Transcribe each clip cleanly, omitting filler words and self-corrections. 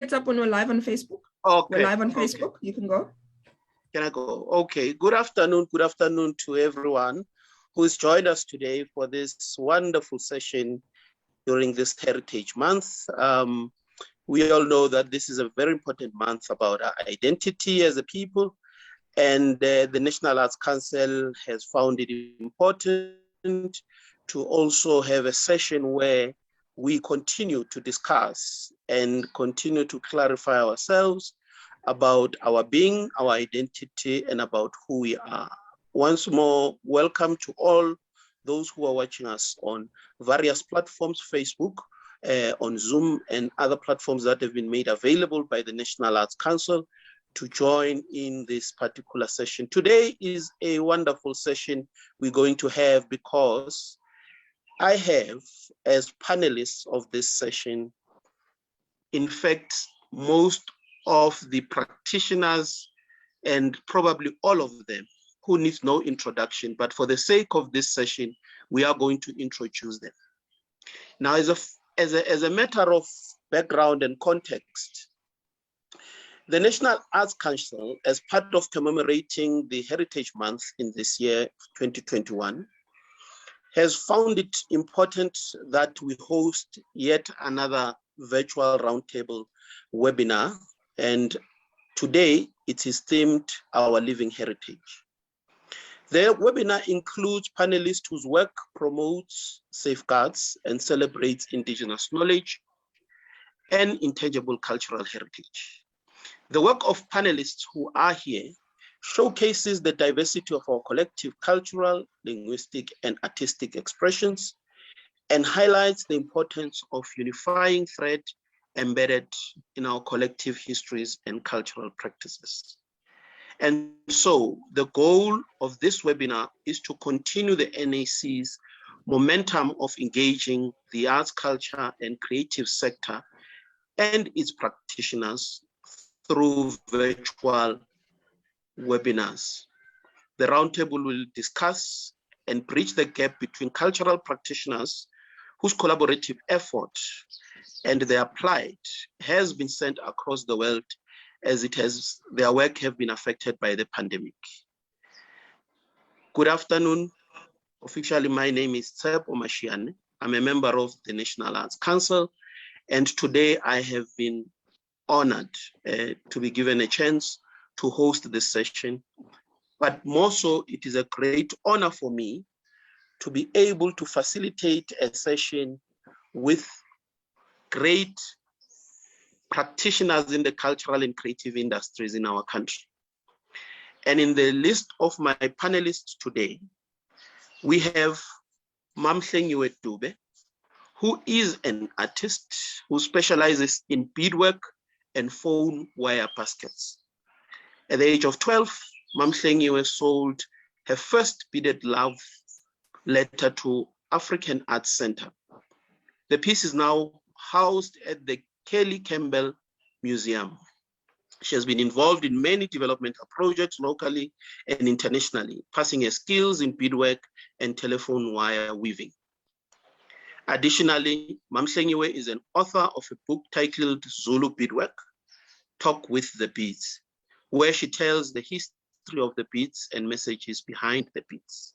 It's up when we're live on Facebook. Okay. We're live on Facebook. You can go. Can I go? Okay. Good afternoon. Good afternoon to everyone who's joined us today for this wonderful session during this Heritage Month. We all know that this is a very important month about our identity as a people, and the National Arts Council has found it important to also have a session where we continue to discuss and continue to clarify ourselves about our being, our identity, and about who we are. Once more, welcome to all those who are watching us on various platforms, Facebook, on Zoom, and other platforms that have been made available by the National Arts Council to join in this particular session. Today is a wonderful session we're going to have because I have, as panelists of this session, in fact, most of the practitioners and probably all of them who need no introduction, but for the sake of this session, we are going to introduce them. Now, as a matter of background and context, the National Arts Council, as part of commemorating the Heritage Month in this year, 2021, has found it important that we host yet another virtual roundtable webinar. And today it is themed Our Living Heritage. The webinar includes panelists whose work promotes, safeguards, and celebrates Indigenous knowledge and intangible cultural heritage. The work of panelists who are here showcases the diversity of our collective cultural, linguistic, and artistic expressions, and highlights the importance of unifying thread embedded in our collective histories and cultural practices. And so the goal of this webinar is to continue the NAC's momentum of engaging the arts, culture, and creative sector and its practitioners through virtual webinars. The roundtable will discuss and bridge the gap between cultural practitioners whose collaborative effort and their plight has been sent across the world as their work have been affected by the pandemic. Good afternoon. Officially, my name is Tsep Omashiane. I'm a member of the National Arts Council, and today I have been honored to be given a chance to host this session. But more so, it is a great honor for me to be able to facilitate a session with great practitioners in the cultural and creative industries in our country. And in the list of my panelists today, we have Mamhlengiwe Dube, who is an artist who specializes in beadwork and phone wire baskets. At the age of 12, Mamhlengiwe sold her first beaded love letter to African Arts Center. The piece is now housed at the Kelly Campbell Museum. She has been involved in many developmental projects locally and internationally, passing her skills in beadwork and telephone wire weaving. Additionally, Mamhlengiwe is an author of a book titled Zulu Beadwork, Talk with the Beads, where she tells the history of the beads and messages behind the beads.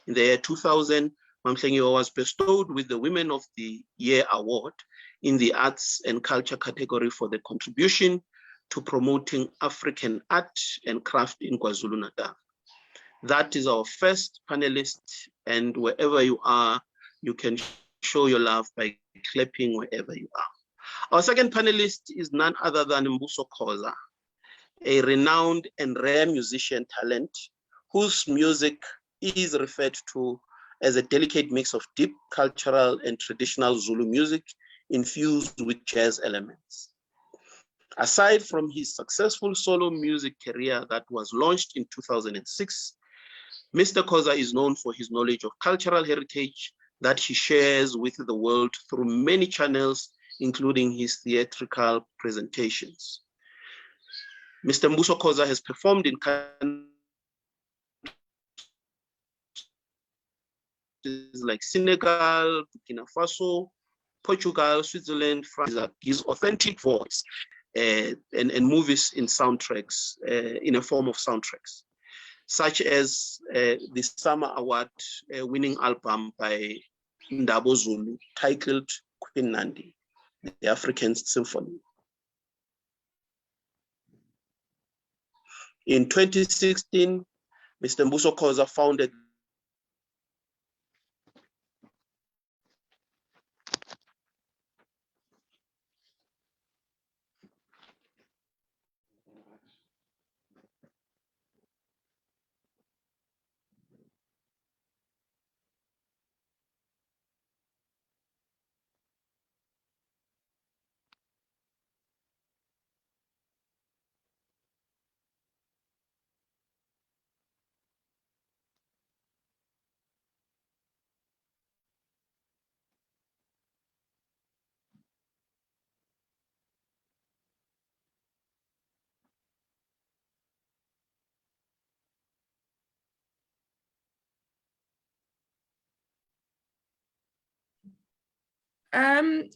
In the year 2000, Mamhlengiwe was bestowed with the Women of the Year Award in the Arts and Culture category for the contribution to promoting African art and craft in KwaZulu-Natal. That is our first panelist, and wherever you are, you can show your love by clapping wherever you are. Our second panelist is none other than Mbuso Khoza, a renowned and rare musician talent whose music is referred to as a delicate mix of deep cultural and traditional Zulu music infused with jazz elements. Aside from his successful solo music career that was launched in 2006, Mr. Khoza is known for his knowledge of cultural heritage that he shares with the world through many channels, including his theatrical presentations. Mr. Mbuso Khoza has performed in countries like Senegal, Burkina Faso, Portugal, Switzerland, France. His authentic voice and movies in soundtracks, in a form of soundtracks, such as the Summer Award winning album by Ndabo Zulu titled Queen Nandi, the African Symphony. In 2016, Mr. Mbuso Khoza founded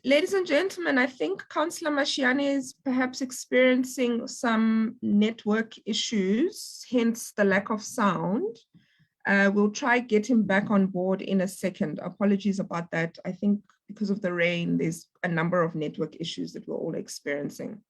Ladies and gentlemen, I think Councillor Mashiane is perhaps experiencing some network issues, hence the lack of sound. We'll try get him back on board in a second. Apologies about that. I think because of the rain, there's a number of network issues that we're all experiencing.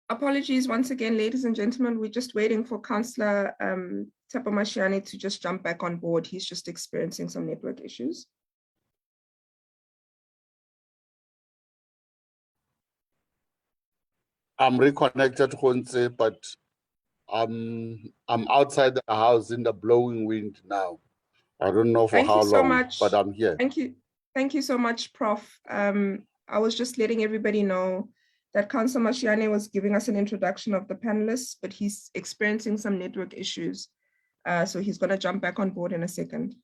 Apologies once again, ladies and gentlemen. We're just waiting for Councillor Tshepo Mashiane to just jump back on board. He's just experiencing some network issues. I'm reconnected, Khonse, but I'm outside the house in the blowing wind now. I don't know for how long, so much. But I'm here. Thank you so much, Prof. I was just letting everybody know that Councillor Mashiane was giving us an introduction of the panelists, but he's experiencing some network issues. So he's going to jump back on board in a second.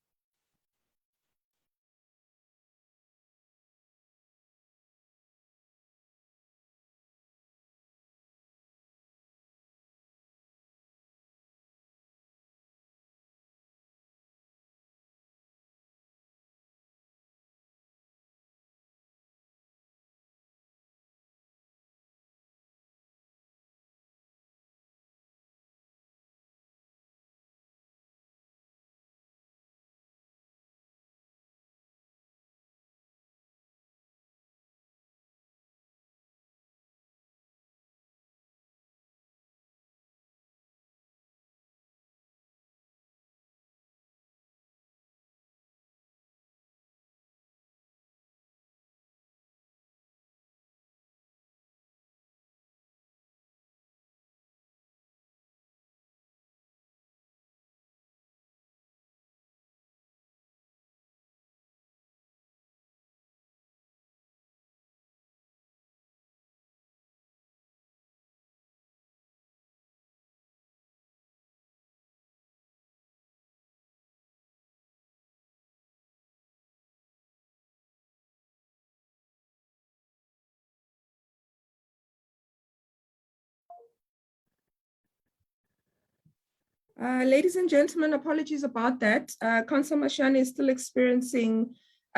Ladies and gentlemen, apologies about that. Councillor Mashiane is still experiencing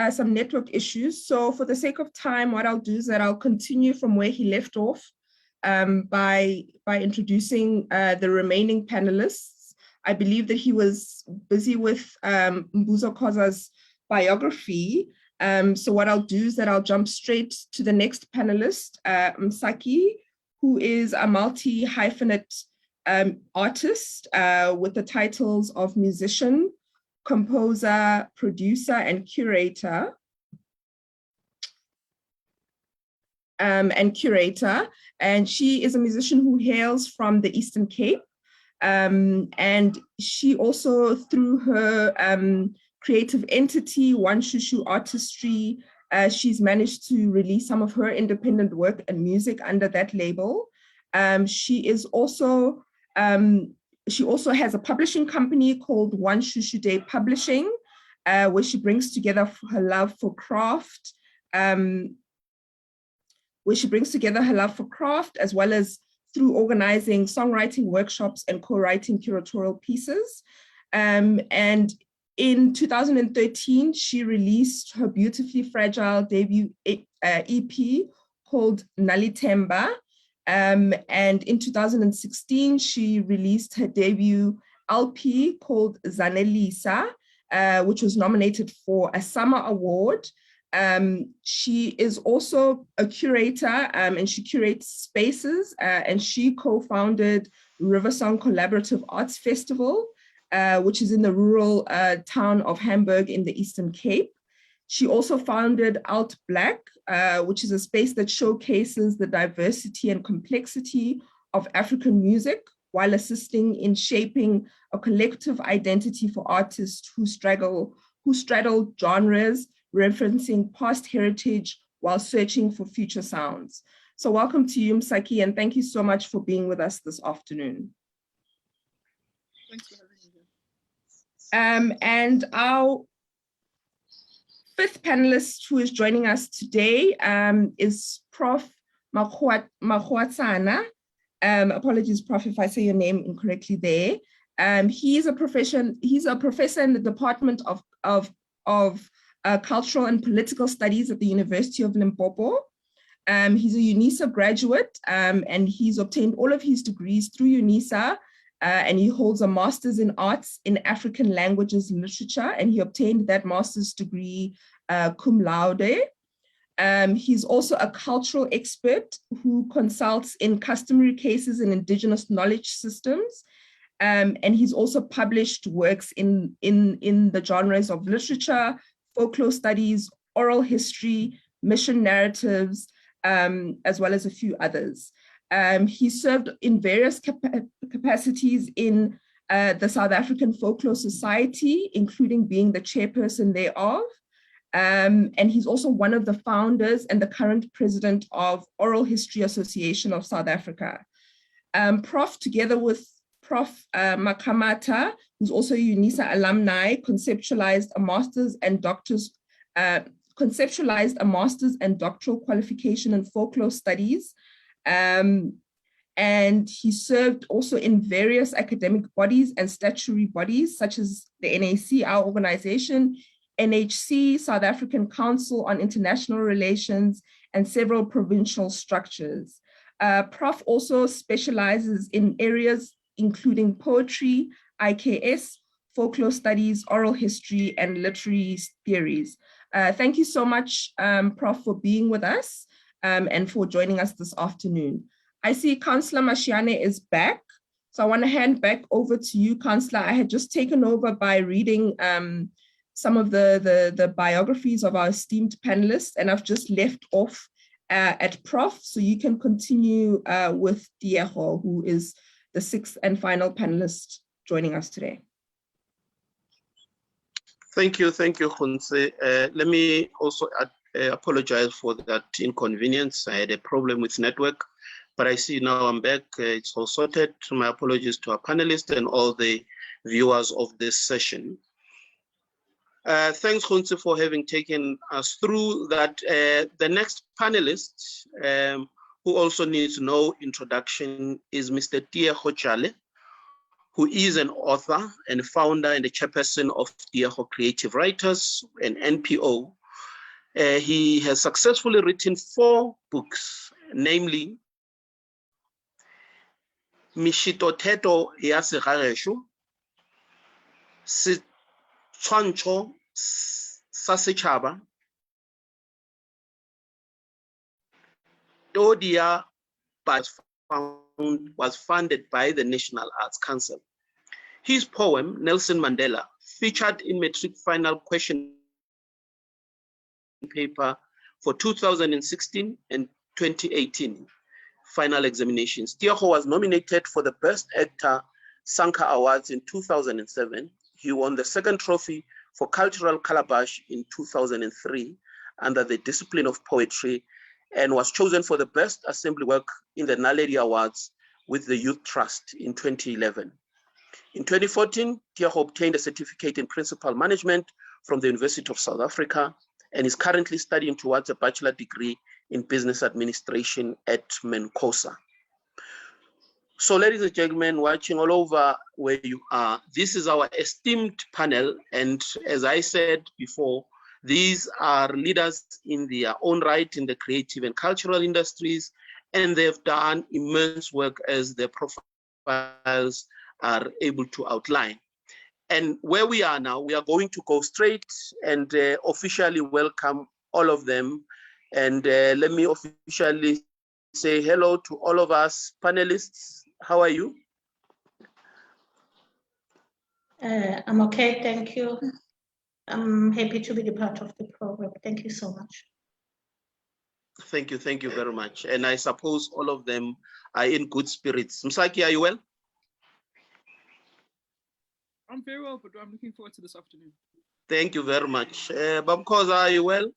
some network issues. So for the sake of time, what I'll do is that I'll continue from where he left off by introducing the remaining panelists. I believe that he was busy with Mbuso Khoza's biography. So what I'll do is that I'll jump straight to the next panelist, Msaki, who is a multi-hyphenate artist with the titles of musician, composer, producer, and curator. And she is a musician who hails from the Eastern Cape. And she also, through her creative entity, One Shushu Artistry, she's managed to release some of her independent work and music under that label. She also has a publishing company called One Shushu Day Publishing, where she brings together her love for craft, as well as through organizing songwriting workshops and co-writing curatorial pieces. And in 2013, she released her beautifully fragile debut EP called Nalitemba. And in 2016, she released her debut LP called Zanelisa, which was nominated for a Summer Award. She is also a curator, and she curates spaces, and she co-founded Riversong Collaborative Arts Festival, which is in the rural town of Hamburg in the Eastern Cape. She also founded Alt Black, which is a space that showcases the diversity and complexity of African music while assisting in shaping a collective identity for artists who straddle genres, referencing past heritage while searching for future sounds. So welcome to you, Msaki, and thank you so much for being with us this afternoon. Thanks for having me. And our fifth panelist who is joining us today is Prof. Makhuatsana. Apologies, Prof, if I say your name incorrectly there. He's a professor in the Department of Cultural and Political Studies at the University of Limpopo. He's a UNISA graduate, and he's obtained all of his degrees through UNISA, and he holds a Master's in Arts in African Languages and Literature, and he obtained that master's degree cum laude. He's also a cultural expert who consults in customary cases and indigenous knowledge systems. And he's also published works in the genres of literature, folklore studies, oral history, mission narratives, as well as a few others. He served in various capacities in the South African Folklore Society, including being the chairperson thereof. And he's also one of the founders and the current president of Oral History Association of South Africa. Prof, together with Prof. Makamata, who's also a UNISA alumni, conceptualized a master's and doctoral qualification in folklore studies. And he served also in various academic bodies and statutory bodies, such as the NAC, our organization, NHC, South African Council on International Relations, and several provincial structures. Prof also specializes in areas including poetry, IKS, folklore studies, oral history, and literary theories. Thank you so much, Prof, for being with us and for joining us this afternoon. I see Councillor Mashiane is back, so I want to hand back over to you, Councillor. I had just taken over by reading some of the biographies of our esteemed panelists, and I've just left off at Prof, so you can continue with Diego, who is the sixth and final panelist joining us today. Thank you, Khunse. Let me also apologize for that inconvenience. I had a problem with network, but I see now I'm back. It's all sorted. My apologies to our panelists and all the viewers of this session. Thanks, Khunse, for having taken us through that. The next panelist, who also needs no introduction, is Mr. Diego Jale, who is an author and founder and the chairperson of Diego Creative Writers, an NPO. He has successfully written 4 books, namely Mishitoteto ya Segaresho, Setshwantsho sa Setjhaba, Todia by was funded by the National Arts Council. His poem, Nelson Mandela, featured in matric final question paper for 2016 and 2018 final examinations. Tiago was nominated for the Best Actor Sanka Awards in 2007. He won the second trophy for Cultural Calabash in 2003 under the discipline of poetry, and was chosen for the Best Assembly Work in the Naledi Awards with the Youth Trust in 2011. In 2014, Tiago obtained a certificate in principal management from the University of South Africa and is currently studying towards a bachelor degree in business administration at Menkosa. So ladies and gentlemen, watching all over where you are, this is our esteemed panel. And as I said before, these are leaders in their own right in the creative and cultural industries, and they've done immense work as their profiles are able to outline. And where we are now, we are going to go straight and officially welcome all of them. And let me officially say hello to all of us panelists. How are you? I'm okay, thank you. I'm happy to be a part of the program. Thank you so much. Thank you very much. And I suppose all of them are in good spirits. Msaki, are you well? I'm very well, but I'm looking forward to this afternoon. Thank you very much. Bamkoza, are you well?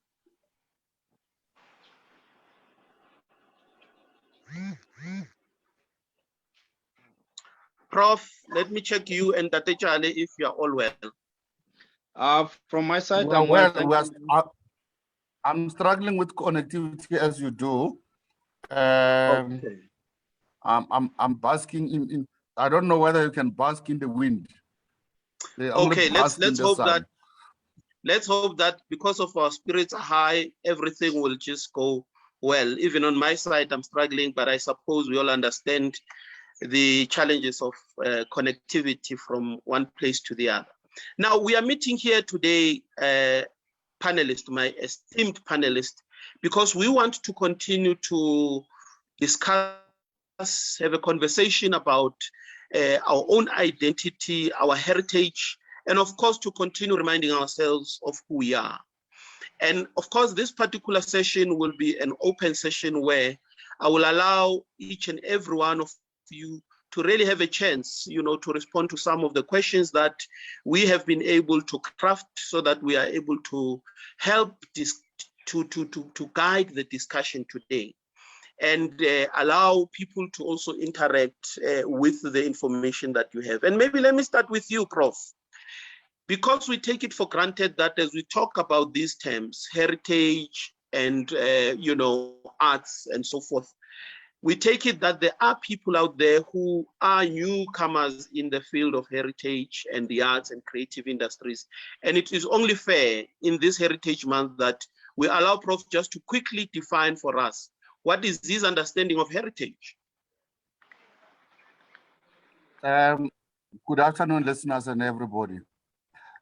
Prof, let me check you and Tate Chale if you are all well. From my side, I'm well. I'm struggling with connectivity as you do. Okay. I'm basking in. I don't know whether you can bask in the wind. Okay, let's hope that. Let's hope that because of our spirits are high, everything will just go well. Even on my side, I'm struggling, but I suppose we all understand the challenges of connectivity from one place to the other. Now, we are meeting here today, panelists, my esteemed panelists, because we want to continue to discuss, have a conversation about our own identity, our heritage, and of course, to continue reminding ourselves of who we are. And of course, this particular session will be an open session where I will allow each and every one of you to really have a chance, to respond to some of the questions that we have been able to craft so that we are able to help to guide the discussion today and allow people to also interact with the information that you have. And maybe let me start with you, Prof. Because we take it for granted that as we talk about these terms, heritage and, arts and so forth, we take it that there are people out there who are newcomers in the field of heritage and the arts and creative industries. And it is only fair in this Heritage Month that we allow Prof just to quickly define for us, what is his understanding of heritage? Good afternoon, listeners and everybody.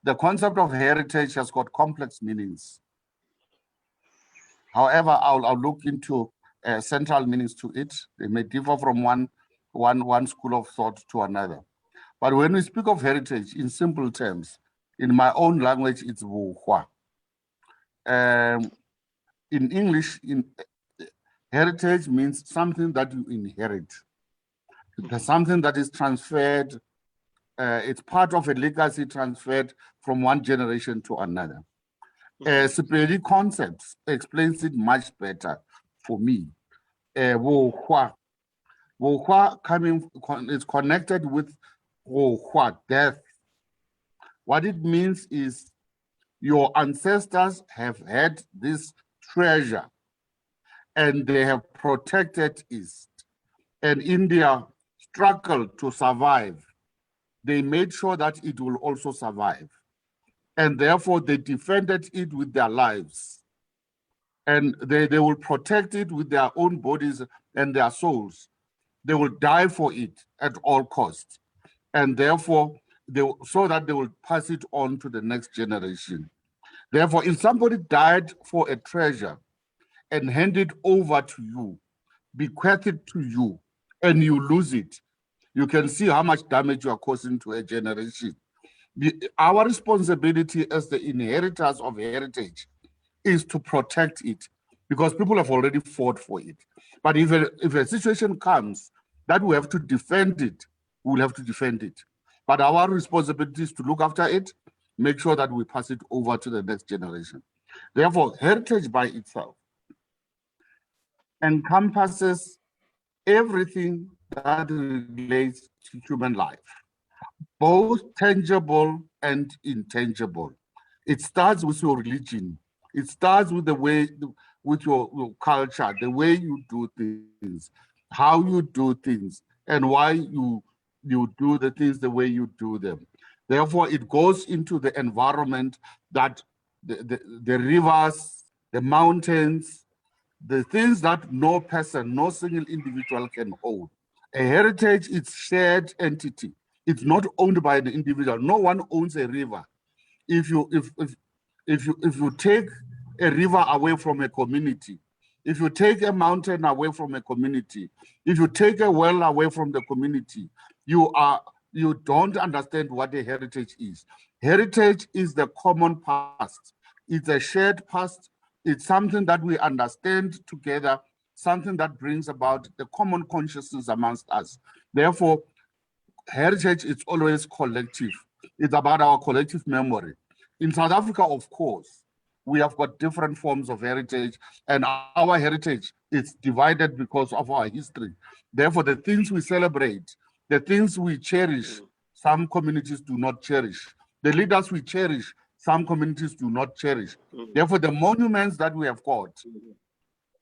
The concept of heritage has got complex meanings. However, I'll look into central meanings to it. They may differ from one school of thought to another. But when we speak of heritage in simple terms, in my own language, it's vuhwa. In English, heritage means something that you inherit. There's something that is transferred. It's part of a legacy transferred from one generation to another. Sepedi concepts explains it much better for me. Wohwa is connected with wohwa, death. What it means is your ancestors have had this treasure and they have protected it. And in their struggle to survive, they made sure that it will also survive. And therefore, they defended it with their lives. And they will protect it with their own bodies and their souls. They will die for it at all costs. And therefore, so that they will pass it on to the next generation. Therefore, if somebody died for a treasure and handed over to you, bequeathed to you and you lose it, you can see how much damage you are causing to a generation. Our responsibility as the inheritors of heritage is to protect it, because people have already fought for it. But if a situation comes that we have to defend it, we will have to defend it. But our responsibility is to look after it, make sure that we pass it over to the next generation. Therefore, heritage by itself encompasses everything that relates to human life, both tangible and intangible. It starts with your religion. It starts with the way, with your culture, the way you do things, how you do things, and why you do the things the way you do them. Therefore, it goes into the environment that the rivers, the mountains, the things that no person, no single individual can own. A heritage is shared entity. It's not owned by the individual. No one owns a river. If you take a river away from a community, if you take a mountain away from a community, if you take a well away from the community, you don't understand what a heritage is. Heritage is the common past. It's a shared past. It's something that we understand together, something that brings about the common consciousness amongst us. Therefore, heritage is always collective. It's about our collective memory. In South Africa, of course, we have got different forms of heritage, and our heritage is divided because of our history. Therefore, the things we celebrate, the things we cherish, some communities do not cherish. The leaders we cherish, some communities do not cherish. Therefore, the monuments that we have got,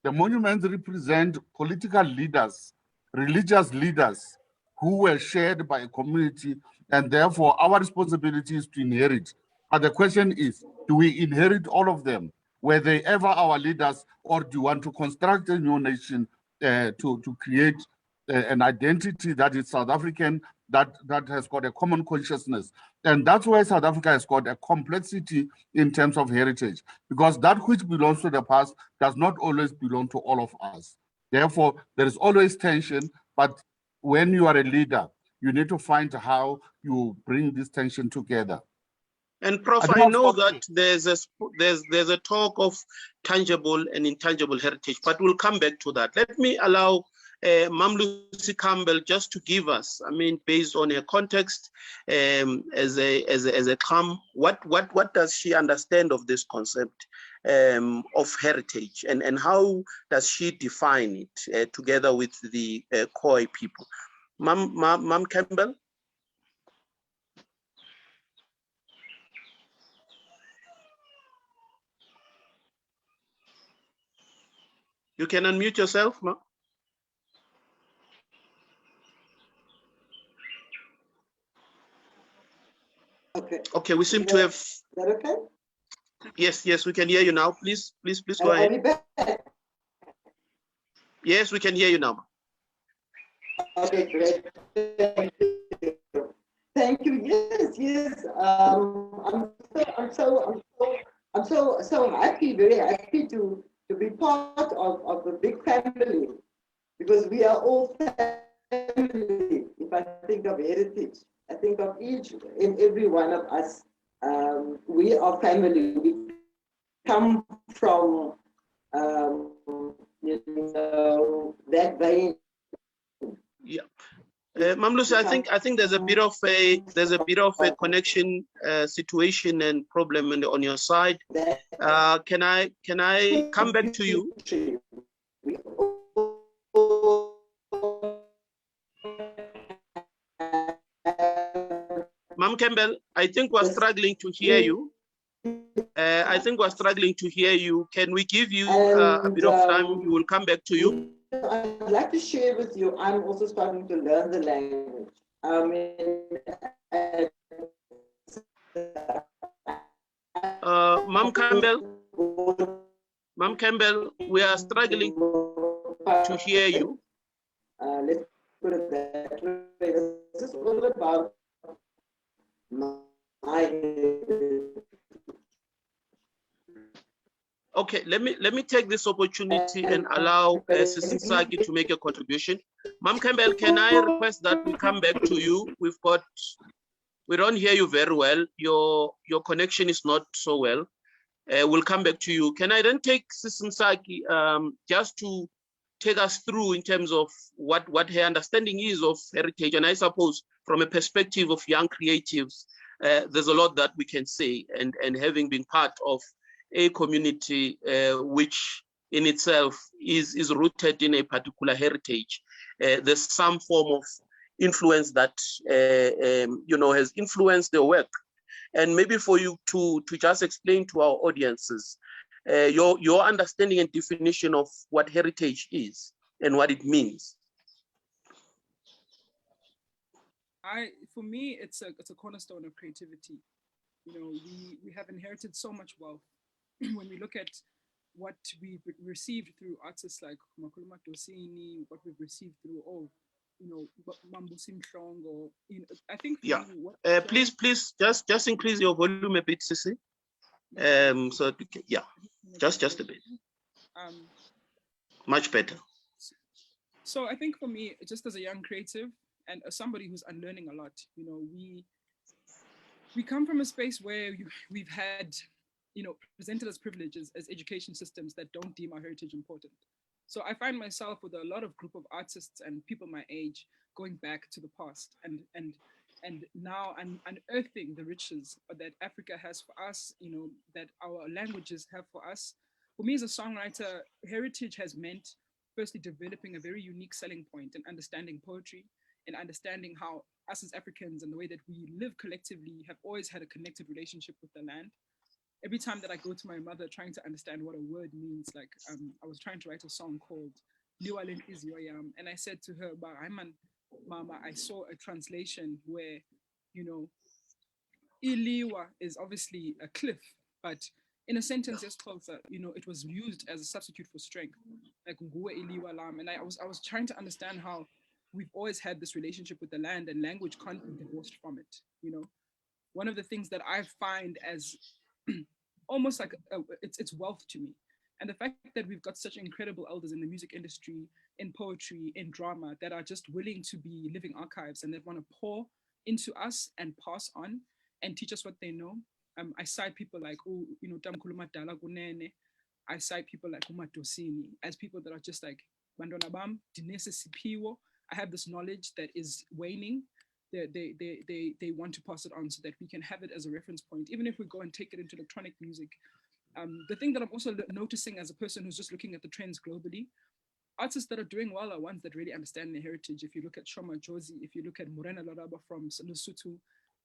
the monuments represent political leaders, religious leaders who were shared by a community, and therefore our responsibility is to inherit. But the question is, do we inherit all of them? Were they ever our leaders, or do you want to construct a new nation to create an identity that is South African, that has got a common consciousness? And that's why South Africa has got a complexity in terms of heritage, because that which belongs to the past does not always belong to all of us. Therefore, there is always tension, but when you are a leader, you need to find how you bring this tension together. And Prof, I know that there's a talk of tangible and intangible heritage, but we'll come back to that. Let me allow Mam Lucy Campbell just to give us, I mean, based on her context, as a CAM, what does she understand of this concept of heritage, and how does she define it together with the Khoi people? Mam Campbell. You can unmute yourself, Ma. Okay. Okay, we seem to have. Is that okay? Yes, we can hear you now. Please go ahead. Yes, we can hear you now. Okay, great. Thank you. Yes. I'm so happy, very happy to be part of a big family, because we are all family. If I think of heritage, I think of each and every one of us. We are family. We come from that vein. Yeah. Mam Lucy, I think there's a bit of a connection situation and problem on your side. Can I come back to you? Mam Campbell, I think we're struggling to hear you. Can we give you a bit of time? We will come back to you. I'd like to share with you, I'm also starting to learn the language. Ma'am Campbell, we are struggling to hear you. Let's put it that way. This is all about Okay, let me take this opportunity and allow Sisi Saki to make a contribution. Ma'am Campbell, can I request that we come back to you? We don't hear you very well. Your connection is not so well. We'll come back to you. Can I then take Sister Saki just to take us through in terms of what her understanding is of heritage? And I suppose from a perspective of young creatives, there's a lot that we can say, and having been part of a community which in itself is rooted in a particular heritage, there's some form of influence that has influenced their work. And maybe for you to just explain to our audiences your understanding and definition of what heritage is and what it means. For me, it's a cornerstone of creativity. We have inherited so much wealth. When we look at what we've received through artists like Makuluma Dosini, what we've received through Mambusi Mhlongo, I think. Yeah. Please just increase your volume a bit, Sissy. So yeah, just a bit. Much better. So I think for me, just as a young creative and as somebody who's unlearning a lot, we come from a space where we've had, presented as privileges as education systems that don't deem our heritage important. So I find myself with a lot of group of artists and people my age going back to the past and now unearthing the riches that Africa has for us, that our languages have for us. For me as a songwriter, heritage has meant firstly developing a very unique selling point and understanding poetry and understanding how us as Africans and the way that we live collectively have always had a connected relationship with the land. Every time that I go to my mother trying to understand what a word means, like I was trying to write a song called Liwa Lenhliziyo Yam, and I said to her, Mama, I saw a translation where, Iliwa is obviously a cliff, but in a sentence just closer, it was used as a substitute for strength, like Nguwe Iliwa Lam. And I was trying to understand how we've always had this relationship with the land and language can't be divorced from it. One of the things that I find as almost like it's wealth to me. And the fact that we've got such incredible elders in the music industry, in poetry, in drama, that are just willing to be living archives and that want to pour into us and pass on and teach us what they know. I cite people like, Tamkuluma Dala Gunene. I cite people like Dosini as people that are just like, Bandona Bam, Dinese Sipiwo. I have this knowledge that is waning. They want to pass it on so that we can have it as a reference point, even if we go and take it into electronic music. The thing that I'm also noticing as a person who's just looking at the trends globally, artists that are doing well are ones that really understand their heritage. If you look at Shoma Jozi, if you look at Morena Laraba from Lesotho,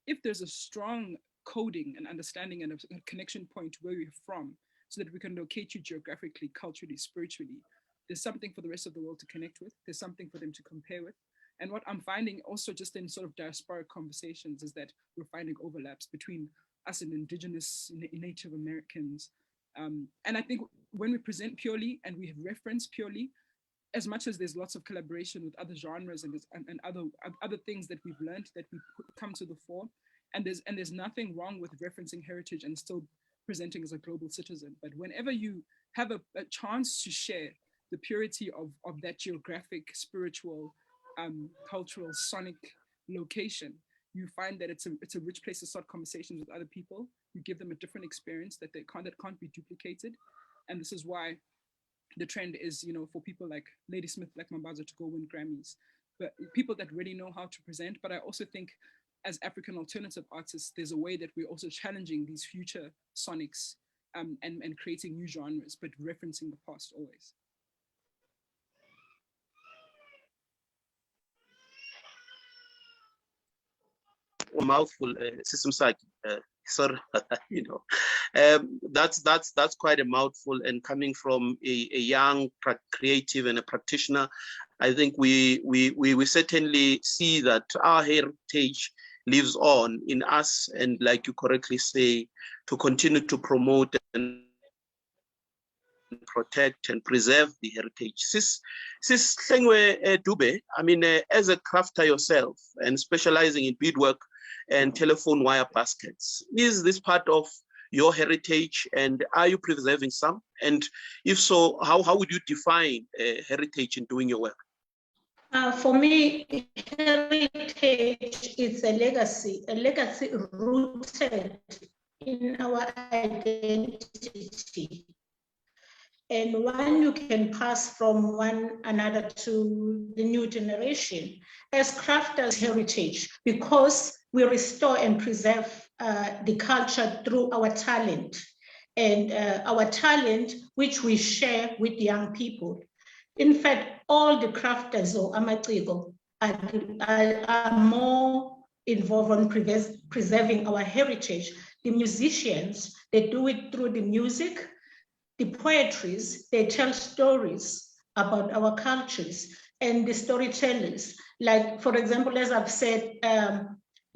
if there's a strong coding and understanding and a connection point where you're from, so that we can locate you geographically, culturally, spiritually, there's something for the rest of the world to connect with. There's something for them to compare with. And what I'm finding also just in sort of diasporic conversations is that we're finding overlaps between us and Indigenous, Native Americans. And I think when we present purely and we have reference purely, as much as there's lots of collaboration with other genres and other things that we've learned that we come to the fore, and there's nothing wrong with referencing heritage and still presenting as a global citizen. But whenever you have a chance to share the purity of that geographic, spiritual, cultural, sonic location, you find that it's a rich place to start conversations with other people. You give them a different experience that can't be duplicated. And this is why the trend is, for people like Lady Smith, like Mambazo, to go win Grammys, but people that really know how to present. But I also think as African alternative artists, there's a way that we're also challenging these future sonics and creating new genres, but referencing the past always. Mouthful, System Psych. Sorry, that's quite a mouthful. And coming from a young creative and a practitioner, I think we certainly see that our heritage lives on in us, and like you correctly say, to continue to promote and protect and preserve the heritage. Sis Hlengwe Dube, I mean, as a crafter yourself and specializing in beadwork and telephone wire baskets, is this part of your heritage, and are you preserving some? And if so, how would you define heritage in doing your work? For me, heritage is a legacy rooted in our identity. And one you can pass from one another to the new generation as crafters' heritage, because we restore and preserve the culture through our talent, and our talent which we share with young people. In fact, all the crafters or amaciko are more involved in preserving our heritage. The musicians, they do it through the music. The poetries, they tell stories about our cultures, and the storytellers, like, for example, as I've said,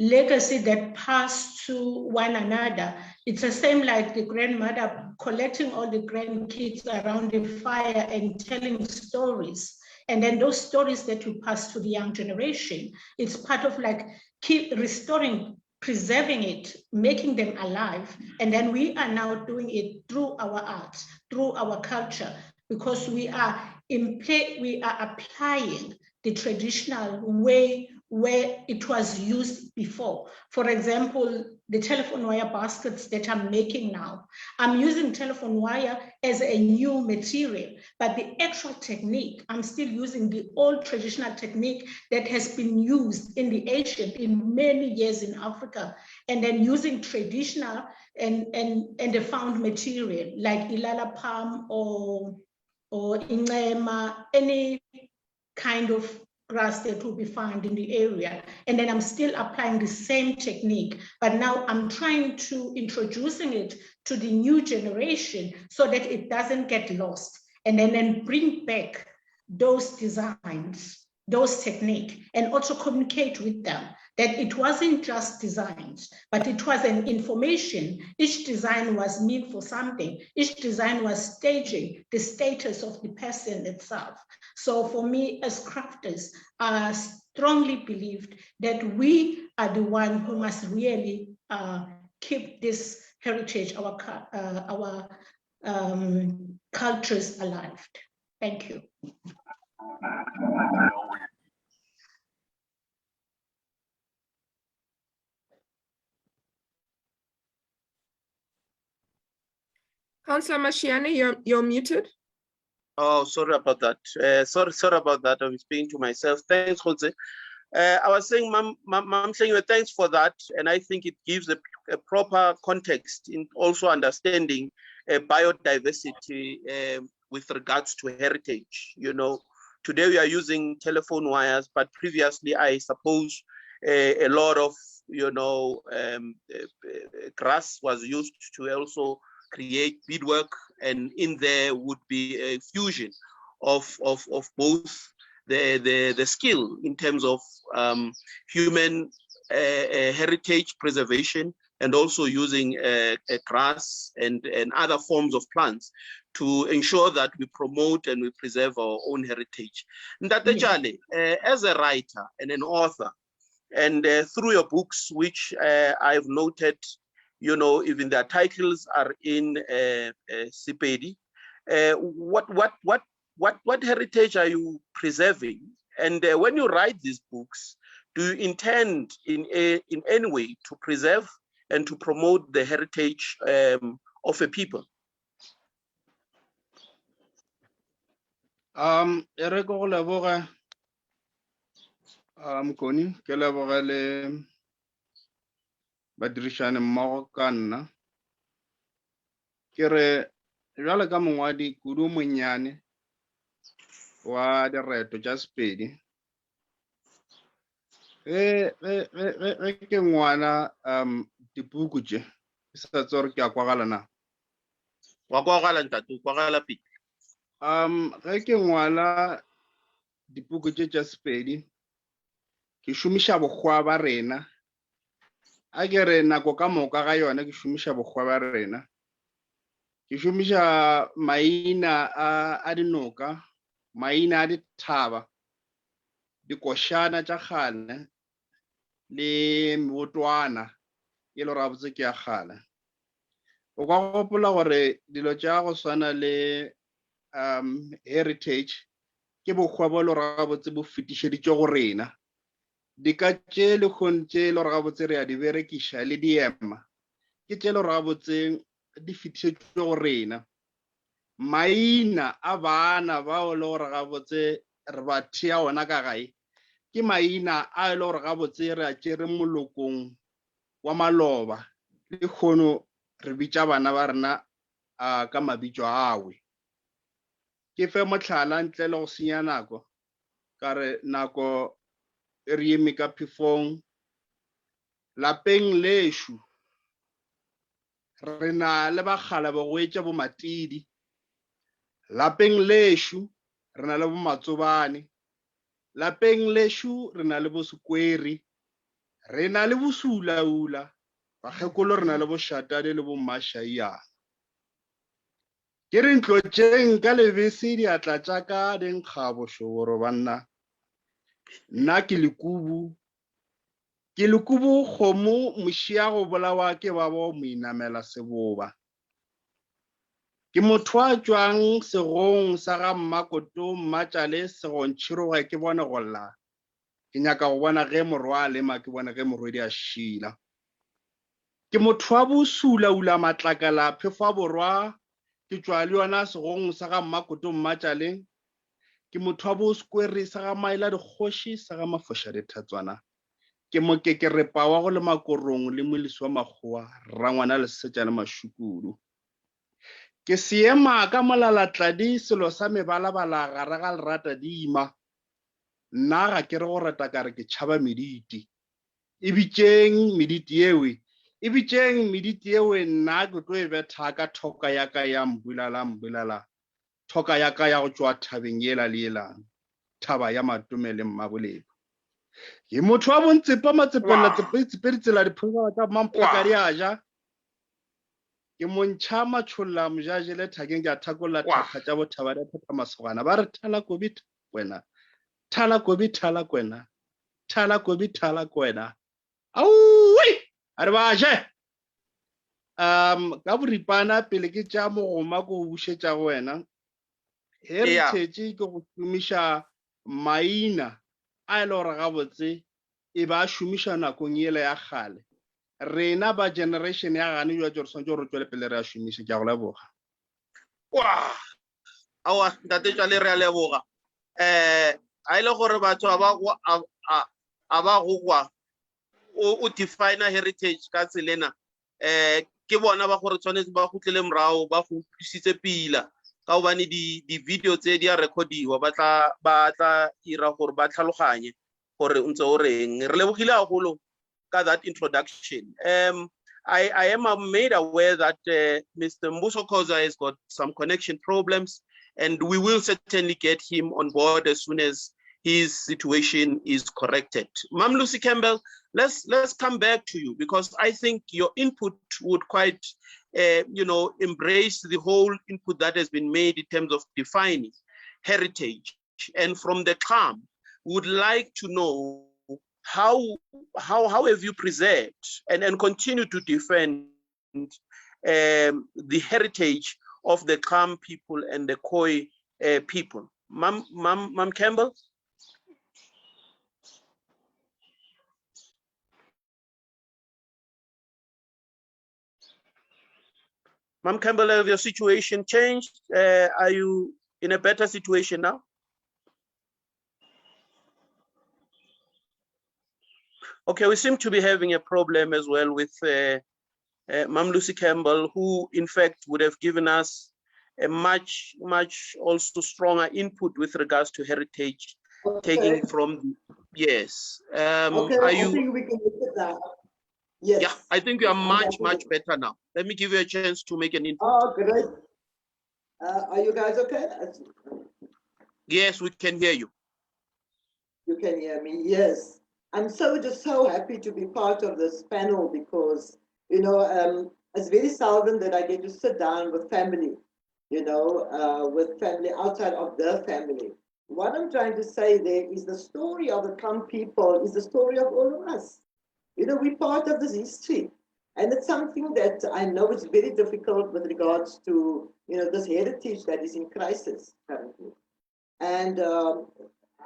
legacy that passed to one another. It's the same like the grandmother collecting all the grandkids around the fire and telling stories. And then those stories that you pass to the young generation, it's part of like keep restoring, preserving it, making them alive. And then we are now doing it through our arts, through our culture, because we are applying the traditional way where it was used before. For example, the telephone wire baskets that I'm making now, I'm using telephone wire as a new material, but the actual technique, I'm still using the old traditional technique that has been used in the ancient, in many years in Africa, and then using traditional and the found material like ilala palm or inema, any kind of grass that will be found in the area. And then I'm still applying the same technique, but now I'm trying to introducing it to the new generation so that it doesn't get lost, and then bring back those designs, those techniques, and also communicate with them that it wasn't just designs, but it was an information. Each design was meant for something. Each design was staging the status of the person itself. So for me, as crafters, I strongly believed that we are the one who must really keep this heritage, our cultures alive. Thank you. Councillor Mashiane, you're muted. Oh, sorry about that. Sorry about that. I was speaking to myself. Thanks, Jose. I was saying, Ma'am, thanks for that. And I think it gives a proper context in also understanding biodiversity with regards to heritage. You know, today we are using telephone wires, but previously, I suppose a lot of, you know, grass was used to also create beadwork, and in there would be a fusion of both the skill in terms of human heritage preservation, and also using grass and other forms of plants to ensure that we promote and we preserve our own heritage. Ndate Jale, as a writer and an author, and through your books, which I've noted, you know, even their titles are in Sepedi. What heritage are you preserving? And when you write these books, do you intend in any way to preserve and to promote the heritage of a people? Ereko leboga Koni ke leboga le badirishane mmogo ka nna ke re jwale ka mongwadi kudu monyane wa direto tša Sepedi ke ngwana dipuku tše ke sa tse gore ke a kwagala na Wa kwagala ntate, kwagala pele. Ge ke ngwala dipuku tše tša Sepedi ke šomiša bokgwa ba rena, a ke re nako ka moka ga yona ke šomiša bokgwa ba rena, ke šomiša maina a dinoka, maina a dithaba, dikošana tša kgale le mebotwana e le ra botse ke ya kgale. O ka gopola gore dilo tša go swana le heritage ke bokgwa bo le gore gabotse bo fetišeditšwe go rena dika tše le kgone tše le gore gabotse re a di berekiša le diema ke tše le gore gabotse di fetišeditšwe go rena maina a bana bao le gore gabotse re ba thea ona ka gae ke maina a le gore gabotse re a tšere molokong wa maloba le kgono re bitša bana ba rena ka mabitso awe ke fe mohlala ntle le go senya nako ka re nako e re eme ka phefong lapeng lešo re na le bakgala ba go etša bo matidi lapeng lešo re na le bo matsobane lapeng lešo re na le bo sekweri re na le bosulaula bakgekolo re na le bo shatane le bo mashaiana ke re ntlo tšeng ka lebese diatla tša ka di nkga bošoboro banna nna ke lekubu kgomo mošia go bolawa ke ba bo mo inamela seboba ke motho a tšwang segong sa ga mmakoto mmatšale segong tšhiroga ke bone go lla ke nyaka go bona ge morwa a lema ke bona ge morwedi a šila ke motho wa bosulaula matlakala phefo a borwa ke tšwa le yona segong sa ga mmakoto mmatšaleng ke motho wa bosekwere sa ga maela dikgoši sa ga mafoša dithatswana ke mokekerepa wa go le makorong le molisi wa makgowa rangwana le setša le mašukudu ke seema ka molalatladi selo sa mebalabala gare ga lerata dima nna ga ke re go reta ka re ke tšhaba mediti e bitšeng mediti ewe nna ke tlo e betha ka thoka ya ka ya mbulala thoka ya ka ya go tšwa thabeng yela le yelang thaba ya matome le mmabolelo ke motho wa bontsepa matsepela tsepe ditsela diphosa tsa mamphaka di a ja ke montšha matšholla mojaje le thakeng ke a thakolla thakga tša bothaba di pheta masogana ba re thala kobi kwena thala kobi thala kwena thala kobi thala kwena auwi a re ba je ka boripana pele ke tša mogoma ko bušetša go wena heritage ke go šomiša maina a ile gore gabotse e ba šomiša nakong yele ya kgale rena ba generation ya gane jwa tšore swantse gore tswele pele re a šomiša ke a go leboga awa ntate tšale re a leboga a ile gore batho a ba go kwa o define heritage ka tselena ke bona ba gore tshwanetse ba gutlele morago ba go utlwisitse pila ka gobane di-video tse di a recodiwa ba tla ira gore ba tlhaloganye gore ntse o reng re lebogile gagolo ka that introduction. I am made aware that Mr. Mbuso Khoza has got some connection problems, and we will certainly get him on board as soon as his situation is corrected. Mam Lucy Campbell, let's come back to you, because I think your input would quite embrace the whole input that has been made in terms of defining heritage. And from the CLAM, would like to know how have you preserved and continue to defend the heritage of the Kham people and the Khoi people. Mam Campbell? Mam Campbell, have your situation changed? Are you in a better situation now? Okay, we seem to be having a problem as well with Mam Lucy Campbell, who in fact would have given us a much also stronger input with regards to heritage, taking from, yes. Okay, are I you, think we can look at that. Yes. Yeah, I think you are much better now. Let me give you a chance to make an input. Oh, great. Are you guys okay? Yes, we can hear you. You can hear me, yes. I'm just so happy to be part of this panel because, it's very seldom that I get to sit down with family, with family outside of the family. What I'm trying to say there is the story of the Kham people is the story of all of us. We're part of this history. And it's something that I know is very difficult with regards to, this heritage that is in crisis currently. And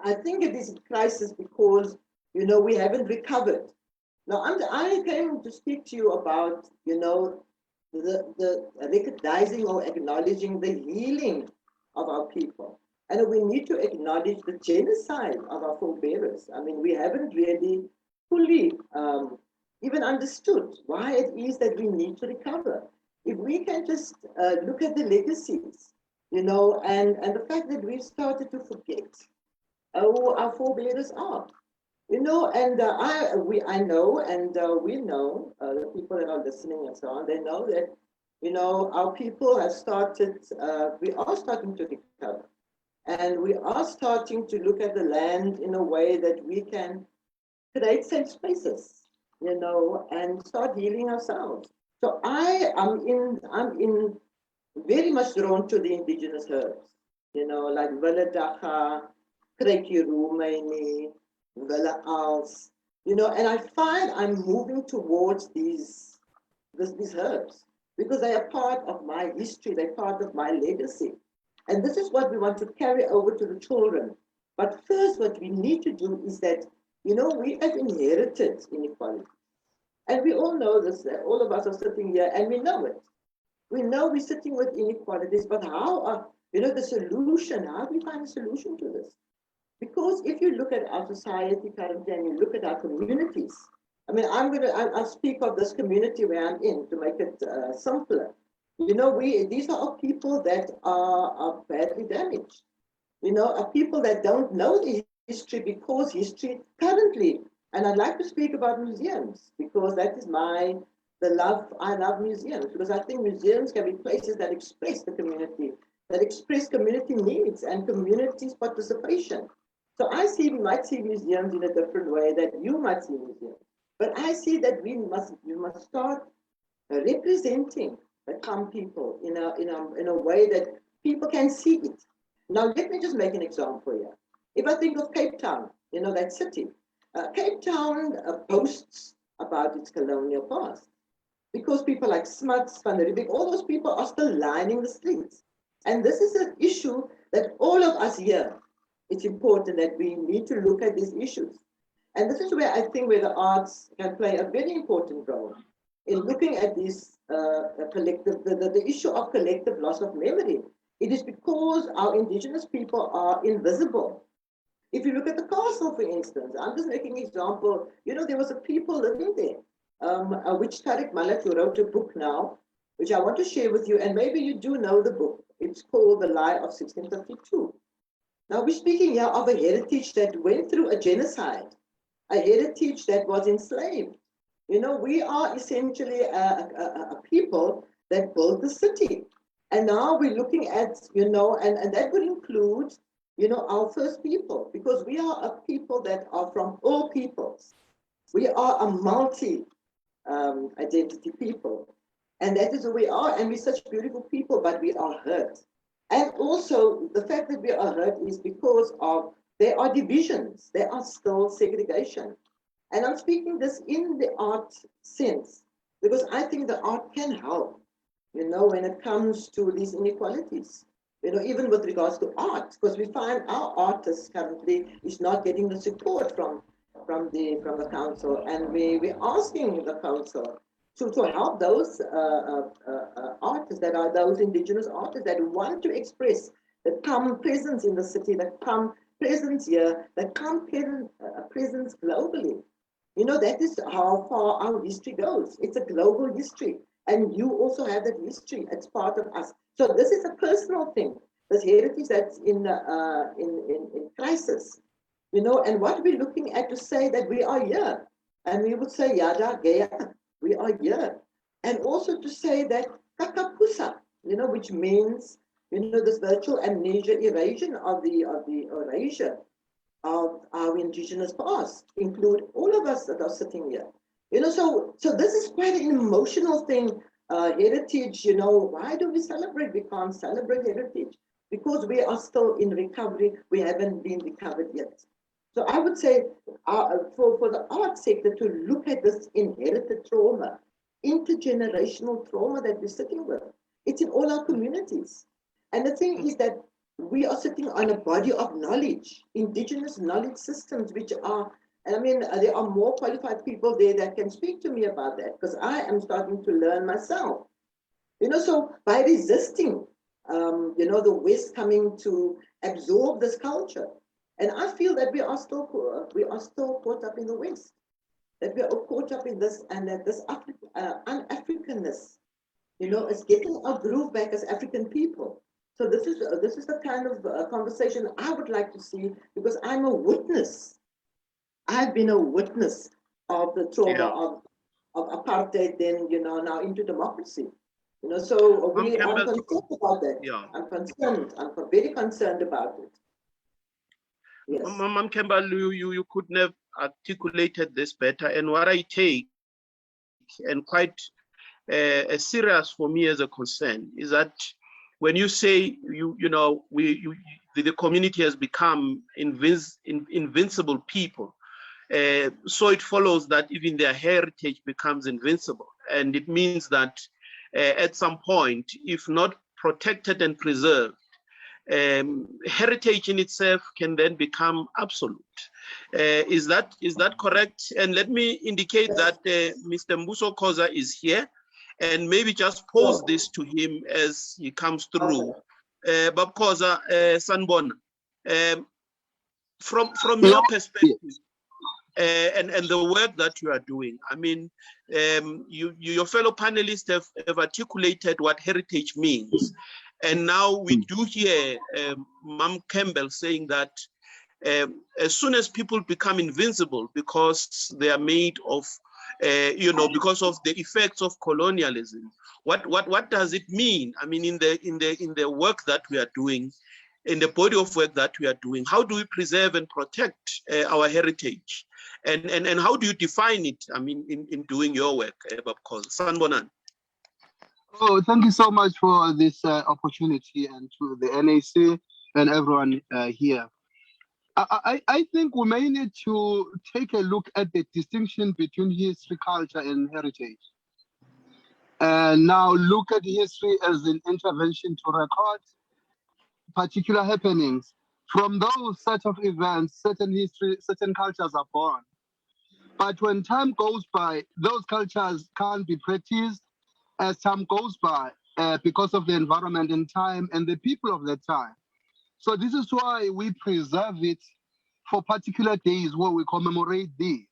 I think it is a crisis because, you know, we haven't recovered. Now, I came to speak to you about, you know, the recognizing or acknowledging the healing of our people. And we need to acknowledge the genocide of our forebearers. I mean, we haven't really fully even understood why it is that we need to recover. If we can just look at the legacies, you know, and the fact that we've started to forget who our forebearers are. You know, and I know, and we know, the people that are listening and so on, they know that, you know, our people have started, we are starting to recover. And we are starting to look at the land in a way that we can create safe spaces, you know, and start healing ourselves. So I'm in very much drawn to the indigenous herbs, you know, like Willadacha, Krekirumaini, Villa Als, you know, and I find I'm moving towards these herbs because they are part of my history, they're part of my legacy. And this is what we want to carry over to the children. But first, what we need to do is that, you know, we have inherited inequality. And we all know this, all of us are sitting here and we know it. We know we're sitting with inequalities, but how, you know, the solution, how do we find a solution to this? Because if you look at our society currently and you look at our communities, I mean, I'll speak of this community where I'm in to make it simpler. You know, these are people that are badly damaged. You know, are people that don't know the history because history currently, and I'd like to speak about museums because that is I love museums because I think museums can be places that express the community, that express community needs and community's participation. So we might see museums in a different way that you might see museums. But I see that we must start representing the Kham people in a way that people can see it. Now, let me just make an example here. If I think of Cape Town, you know, that city, Cape Town boasts about its colonial past because people like Smuts, Van Riebeeck, all those people are still lining the streets. And this is an issue that all of us here, it's important that we need to look at these issues. And this is where I think where the arts can play a very important role in looking at this collective, the issue of collective loss of memory. It is because our indigenous people are invisible. If you look at the castle, for instance, I'm just making an example, you know, there was a people living there, which Tariq Malak, who wrote a book now, which I want to share with you, and maybe you do know the book. It's called The Lie of 1652. Now, we're speaking here of a heritage that went through a genocide, a heritage that was enslaved. You know, we are essentially a people that built the city. And now we're looking at, you know, and that would include, you know, our first people, because we are a people that are from all peoples. We are a multi-identity people. And that is who we are. And we're such beautiful people, but we are hurt. And also, the fact that we are hurt is because of there are divisions, there are still segregation. And I'm speaking this in the art sense, because I think the art can help, you know, when it comes to these inequalities, you know, even with regards to art, because we find our artists currently is not getting the support from the council, and we're asking the council to help those artists that are those indigenous artists that want to express, that come presence in the city, that come presence here, that come presence globally. You know, that is how far our history goes. It's a global history. And you also have that history. It's part of us. So this is a personal thing. This heritage that's in crisis. You know, and what we're looking at to say that we are here. And we would say, Yada, Gaya, we are here. And also to say that Kakapusa, you know, which means, you know, this virtual amnesia, erasure of the erasure of our indigenous past, include all of us that are sitting here. You know, so this is quite an emotional thing. Heritage, you know, why do we celebrate? We can't celebrate heritage because we are still in recovery. We haven't been recovered yet. So I would say for the art sector to look at this inherited trauma, intergenerational trauma that we're sitting with, it's in all our communities. And the thing is that we are sitting on a body of knowledge, indigenous knowledge systems, which are, and I mean, there are more qualified people there that can speak to me about that, because I am starting to learn myself. You know, so by resisting, you know, the West coming to absorb this culture, and I feel that we are still caught up in the West, that we are caught up in this, and that this un-Africanness, you know, is getting our groove back as African people. So this is the kind of conversation I would like to see, because I'm a witness. I've been a witness of the trauma of apartheid, then, you know, now into democracy. You know, so I'm concerned about that. Yeah. I'm concerned. I'm very concerned about it. Yes. Ma'am Campbell, you couldn't have articulated this better. And what I take, and quite serious for me as a concern, is that when you say the community has become invincible people, so it follows that even their heritage becomes invincible, and it means that at some point, if not protected and preserved, heritage in itself can then become absolute. Is that correct? And let me indicate that Mr. Mbuso Khoza is here, and maybe just pose this to him as he comes through. Bab Khoza, Sanbona, from your perspective, and the work that you are doing, I mean, your fellow panelists have articulated what heritage means. And now we do hear Ma'am Campbell saying that as soon as people become invincible because they are made of, because of the effects of colonialism, what does it mean? I mean, in the work that we are doing, in the body of work that we are doing, how do we preserve and protect our heritage? And how do you define it, I mean, in doing your work, Bab Khoza? Sanbonan. Oh, thank you so much for this opportunity, and to the NAC and everyone here. I think we may need to take a look at the distinction between history, culture, and heritage. And now look at history as an intervention to record particular happenings. From those set of events, certain history, certain cultures are born. But when time goes by, those cultures can't be practiced as time goes by because of the environment and time and the people of that time. So this is why we preserve it for particular days where we commemorate these.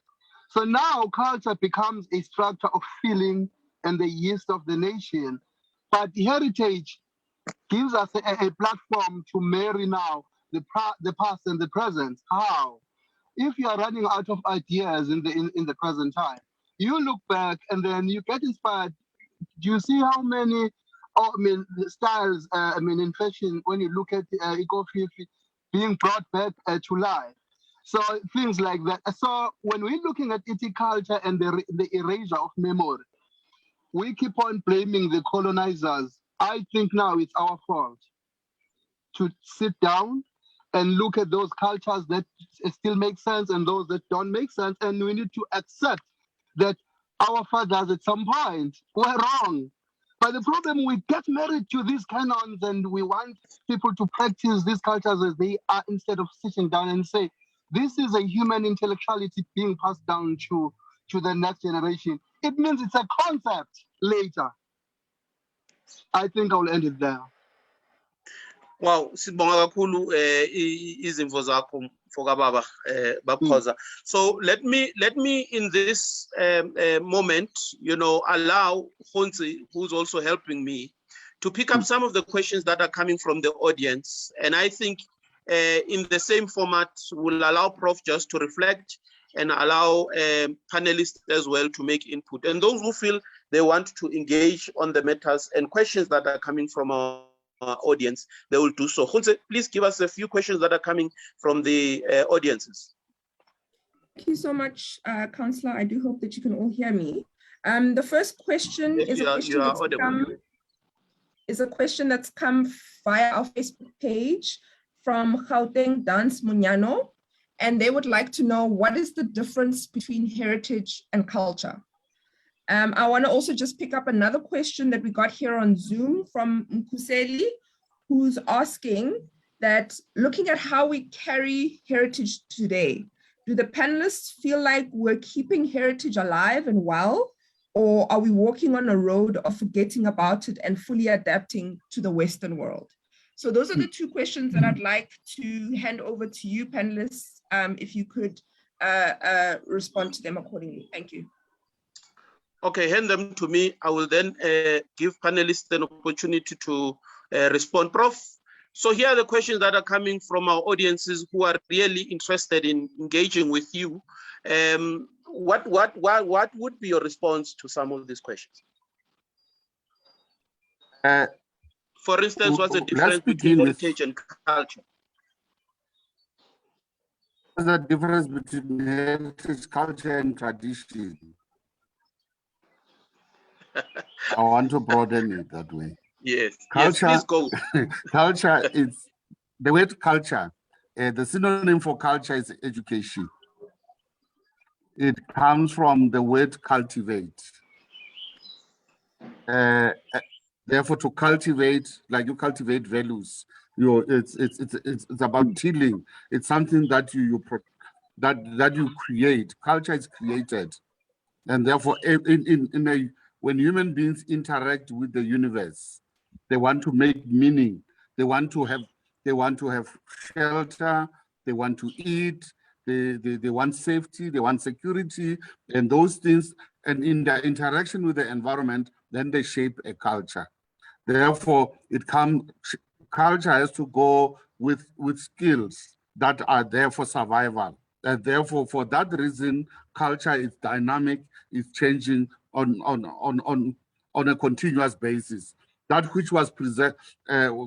So now culture becomes a structure of feeling and the yeast of the nation. But heritage gives us a platform to marry now the past and the present. How? If you are running out of ideas in the present time, you look back and then you get inspired. Do you see how many styles in fashion, when you look at eco-friendly being brought back to life? So things like that. So when we're looking at ethnic culture and the erasure of memory, we keep on blaming the colonizers. I think now it's our fault to sit down and look at those cultures that still make sense and those that don't make sense. And we need to accept that our fathers at some point were wrong. But the problem, we get married to these canons and we want people to practice these cultures as they are, instead of sitting down and say, this is a human intellectuality being passed down to the next generation. It means it's a concept later. I think I'll end it there. Wow, sibonga kakhulu izimvo zakho mfoka baba Bab Khoza. So let me in this moment, allow Khonzi, who's also helping me, to pick up some of the questions that are coming from the audience. And I think in the same format, we'll allow Prof just to reflect and allow panelists as well to make input. And those who feel they want to engage on the matters and questions that are coming from our audience, they will do so. Khonzi, please give us a few questions that are coming from the audiences. Thank you so much, Councillor. I do hope that you can all hear me. The first question is a question that's come via our Facebook page from Gauteng Dance Munyano, and they would like to know, what is the difference between heritage and culture? I want to also just pick up another question that we got here on Zoom from Mkuseli, who's asking, that looking at how we carry heritage today, do the panelists feel like we're keeping heritage alive and well, or are we walking on a road of forgetting about it and fully adapting to the Western world? So those are the two questions that I'd like to hand over to you, panelists, if you could respond to them accordingly. Thank you. Okay, hand them to me. I will then give panelists an opportunity to respond. Prof, so here are the questions that are coming from our audiences who are really interested in engaging with you. What would be your response to some of these questions? For instance, what's the difference between heritage and culture? What's the difference between heritage, culture, and tradition? I want to broaden it that way. Yes, culture, yes, please go. Culture is, the word culture, the synonym for culture is education. It comes from the word cultivate. Therefore, to cultivate, like you cultivate values, it's about tilling. It's something that you create. Culture is created, and therefore, when human beings interact with the universe, they want to make meaning. They want to have shelter. They want to eat. They want safety. They want security, and those things. And in their interaction with the environment, then they shape a culture. Therefore, culture has to go with skills that are there for survival. And therefore, for that reason, culture is dynamic, is changing on a continuous basis. That which was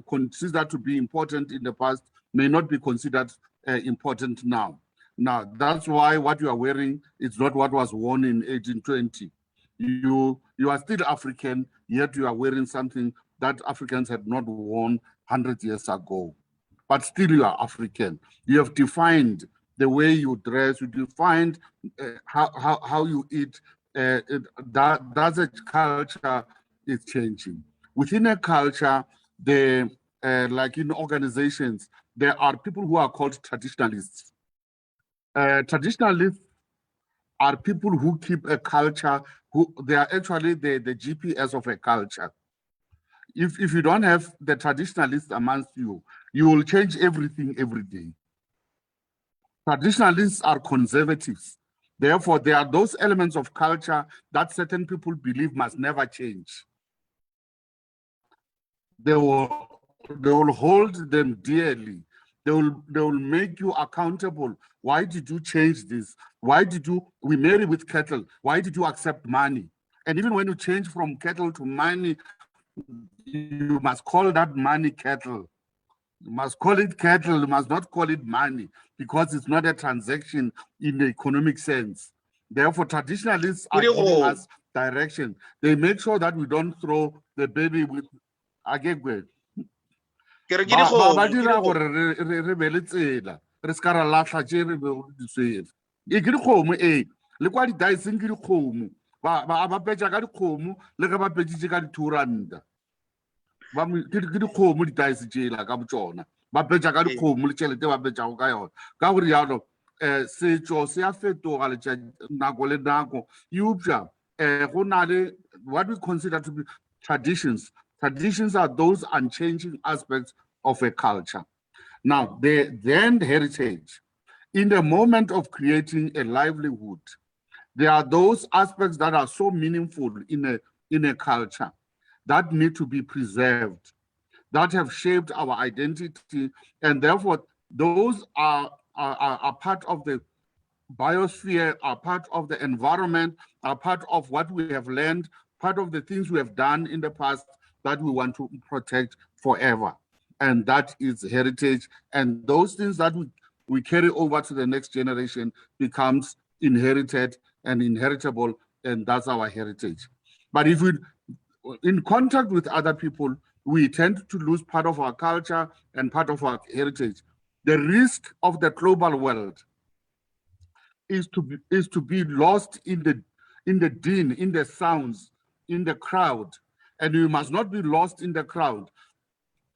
considered to be important in the past may not be considered important now. Now, that's why what you are wearing is not what was worn in 1820. You are still African, yet you are wearing something that Africans had not worn 100 years ago. But still you are African. You have defined the way you dress, you defined how you eat. That's a culture is changing. Within a culture, like in organizations, there are people who are called traditionalists. Traditionalists are people who keep a culture, they are actually the GPS of a culture. If you don't have the traditionalists amongst you, you will change everything every day. Traditionalists are conservatives. Therefore, there are those elements of culture that certain people believe must never change. They will hold them dearly. They will make you accountable. Why did you change this? Why did we marry with cattle? Why did you accept money? And even when you change from cattle to money, you must call that money cattle. You must call it cattle, you must not call it money, because it's not a transaction in the economic sense. Therefore, traditionalists are giving us direction. They make sure that we don't throw the baby with agegwe. Ba dira gore re be le tsela re ska ra latlha tse re be di swere e ke dikgomo le kwa di-diceng ke dikgomo ba petša ka dikgomo le ge ba petšitše ka di-2 ranta ke dikgomo di-dice tsela ka botsona ba petša ka dikgomo le tšhelete ba petšago ka yona ka gore jalo setšo se a fetoga nako le nako eupša go na le what we consider to be traditions. Traditions are those unchanging aspects of a culture. Now, then heritage. In the moment of creating a livelihood, there are those aspects that are so meaningful in a culture that need to be preserved, that have shaped our identity, and therefore those are part of the biosphere, are part of the environment, are part of what we have learned, part of the things we have done in the past that we want to protect forever. And that is heritage. And those things that we carry over to the next generation becomes inherited and inheritable, and that's our heritage. But if we, in contact with other people, we tend to lose part of our culture and part of our heritage. The risk of the global world is to be lost in the din, in the sounds, in the crowd, and you must not be lost in the crowd.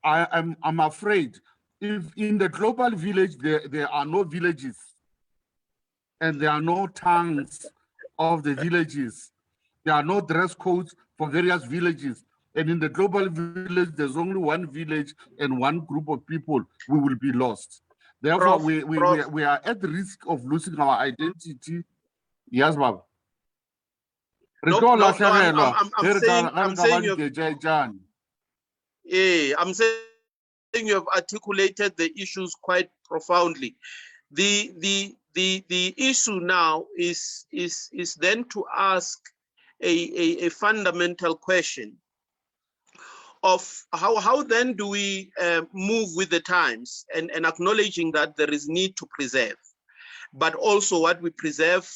I'm afraid if in the global village there are no villages and there are no tongues of the villages, there are no dress codes for various villages, and in the global village there's only one village and one group of people, we will be lost. Therefore, we are at the risk of losing our identity. Yes, Bob. I'm saying you have articulated the issues quite profoundly. The issue now is then to ask a fundamental question of how then do we move with the times, and acknowledging that there is need to preserve, but also what we preserve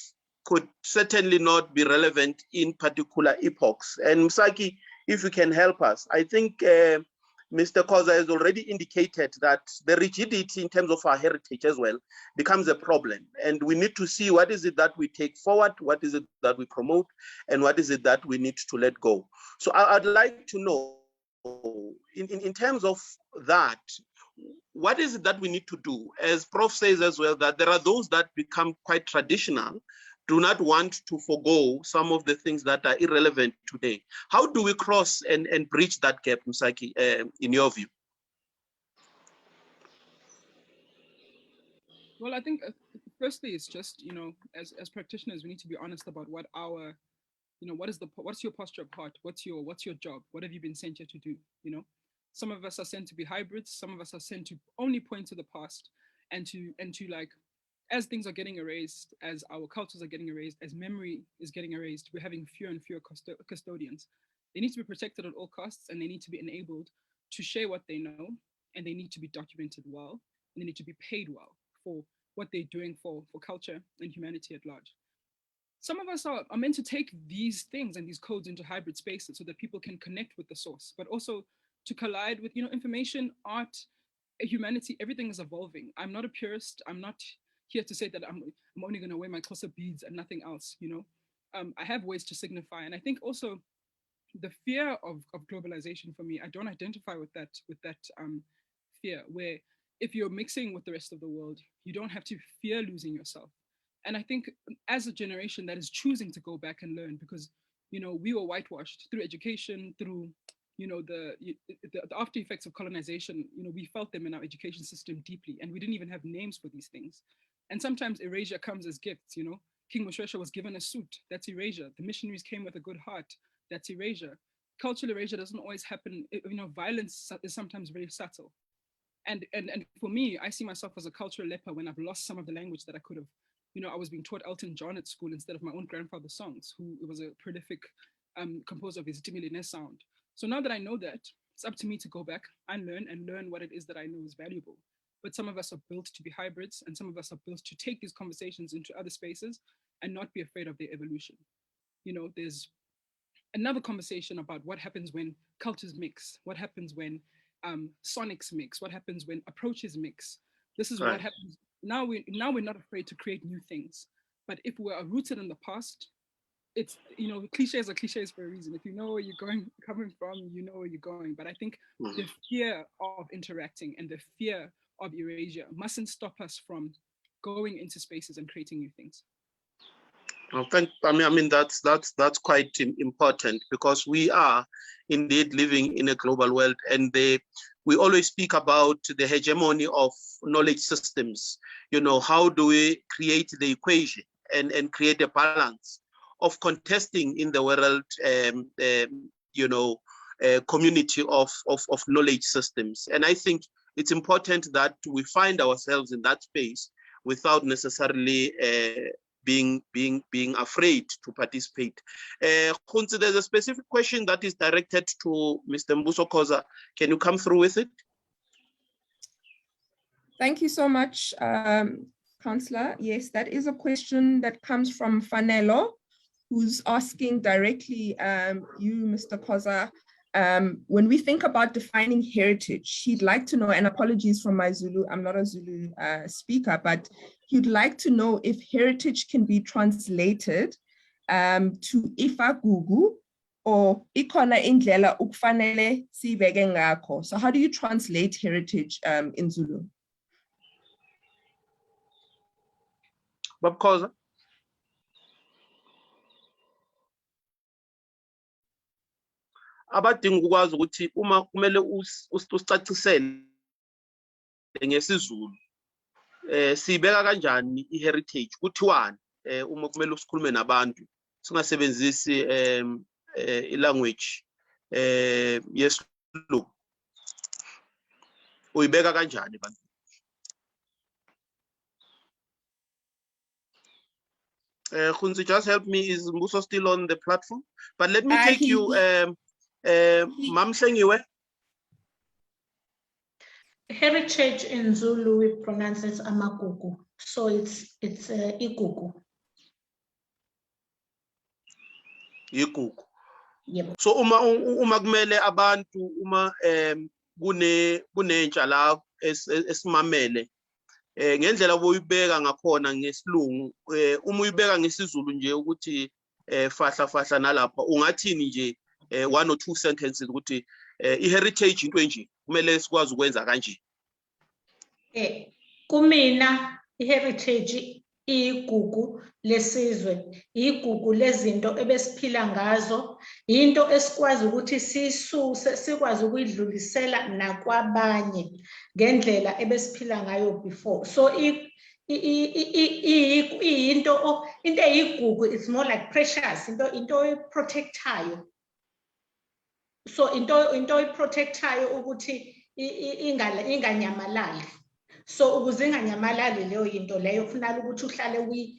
could certainly not be relevant in particular epochs. And Msaki, if you can help us, I think Mr. Koza has already indicated that the rigidity in terms of our heritage as well becomes a problem. And we need to see what is it that we take forward, what is it that we promote, and what is it that we need to let go. So I'd like to know, in terms of that, what is it that we need to do? As Prof says as well, that there are those that become quite traditional, do not want to forego some of the things that are irrelevant today. How do we cross and bridge that gap, Msaki, in your view? Well, I think firstly, it's just, as practitioners, we need to be honest about what our, what's your posture of heart? What's your job? What have you been sent here to do? Some of us are sent to be hybrids. Some of us are sent to only point to the past and to like, as things are getting erased, as our cultures are getting erased, as memory is getting erased, we're having fewer and fewer custodians. They need to be protected at all costs, and they need to be enabled to share what they know, and they need to be documented well, and they need to be paid well for what they're doing for culture and humanity at large. Some of us are meant to take these things and these codes into hybrid spaces so that people can connect with the source, but also to collide with, information, art, humanity. Everything is evolving. I'm not a purist. I'm not here to say that I'm only going to wear my Xhosa beads and nothing else. I have ways to signify, and I think also the fear of globalization for me, I don't identify with that fear, where if you're mixing with the rest of the world, you don't have to fear losing yourself. And I think as a generation that is choosing to go back and learn, because we were whitewashed through education, through the after effects of colonization, we felt them in our education system deeply, and we didn't even have names for these things. And sometimes erasure comes as gifts. King Moshoeshoe was given a suit, that's erasure. The missionaries came with a good heart, that's erasure. Cultural erasure doesn't always happen. Violence is sometimes very subtle. And for me, I see myself as a cultural leper when I've lost some of the language that I could have. I was being taught Elton John at school instead of my own grandfather's songs, who was a prolific composer of his Timilene sound. So now that I know that, it's up to me to go back and learn what it is that I know is valuable. But some of us are built to be hybrids, and some of us are built to take these conversations into other spaces and not be afraid of their evolution. There's another conversation about what happens when cultures mix, what happens when sonics mix, what happens when approaches mix. This is right. What happens. Now we're not afraid to create new things. But if we are rooted in the past, it's, cliches are cliches for a reason. If you know where you're coming from, you know where you're going. But I think the fear of interacting and the fear of erasure mustn't stop us from going into spaces and creating new things. That's quite important, because we are indeed living in a global world, and we always speak about the hegemony of knowledge systems. How do we create the equation and create a balance of contesting in the world, community of knowledge systems. And I think it's important that we find ourselves in that space without necessarily being afraid to participate. Khunzi, there's a specific question that is directed to Mr. Mbuso Koza. Can you come through with it? Thank you so much, Councillor. Yes, that is a question that comes from Fanelo, who's asking directly you, Mr. Koza, when we think about defining heritage, he'd like to know, and apologies for my Zulu, I'm not a Zulu speaker, but he'd like to know if heritage can be translated to Ifa Gugu, or ikhona indlela ukufanele sibeke ngakho. So how do you translate heritage in Zulu? Babkhoza. Abadinga ukwazi ukuthi uma kumele usicacisele ngesizulu sibeka kanjani iheritage kuthiwani uma kumele usikhulume nabantu singasebenzisi ilanguage yesiLungu uyibeka kanjani bantu? Khunzi, just help me. Is Mbuso still on the platform? But let me take you, Mam Hlengiwe. Heritage in Zulu, we pronounce it amagugu. So it's igugu. Igugu. Yep. So uma kumele abantu uma kunentsha la esimamele ngendlela boyibeka ngakhona ngesiLungu uma uyibeka ngesizulu nje ukuthi fahla nalapha ungathini nje 1 or 2 sentences ukuthi iheritage into enje kumele sikwazi ukwenza kanje. Kumina iheritage igugu lesizwe, igugu lezinto ebesiphila ngazo, into esikwazi ukuthi sisuse sikwazi ukuyidlulisela nakwabanye ngendlela ebesiphila ngayo before. So into eyigugu, it's more like precious, into protectayo. So into iprotectayo ukuthi inganyamalali. So ukuze inganyamalali leyo into leyo kufanele ukuthi uhlale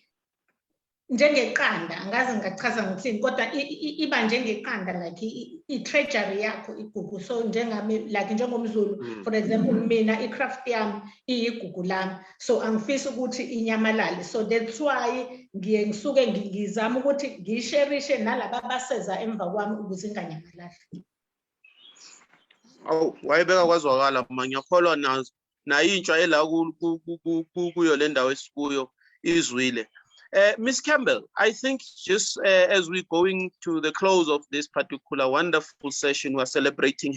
njengeqanda, angazi ngingachaza ngithini kodwa iba njengeqanda like i-treasury yakho igugu. So njengami like njengomZulu for example mina icraft yami iyigugu lami, so angifisi ukuthi inyamalale. So that's why ngiye ngisuke ngizama ukuthi ngisherishe nalabo abaseza emva kwami ukuze inganyamalali. Awu wayebeka kwazwakala manje ngiyakholwa nazo na intsha ela kuyo le ndawo esikuyo izwile. Miss Campbell, I think just as we're going to the close of this particular wonderful session, we're celebrating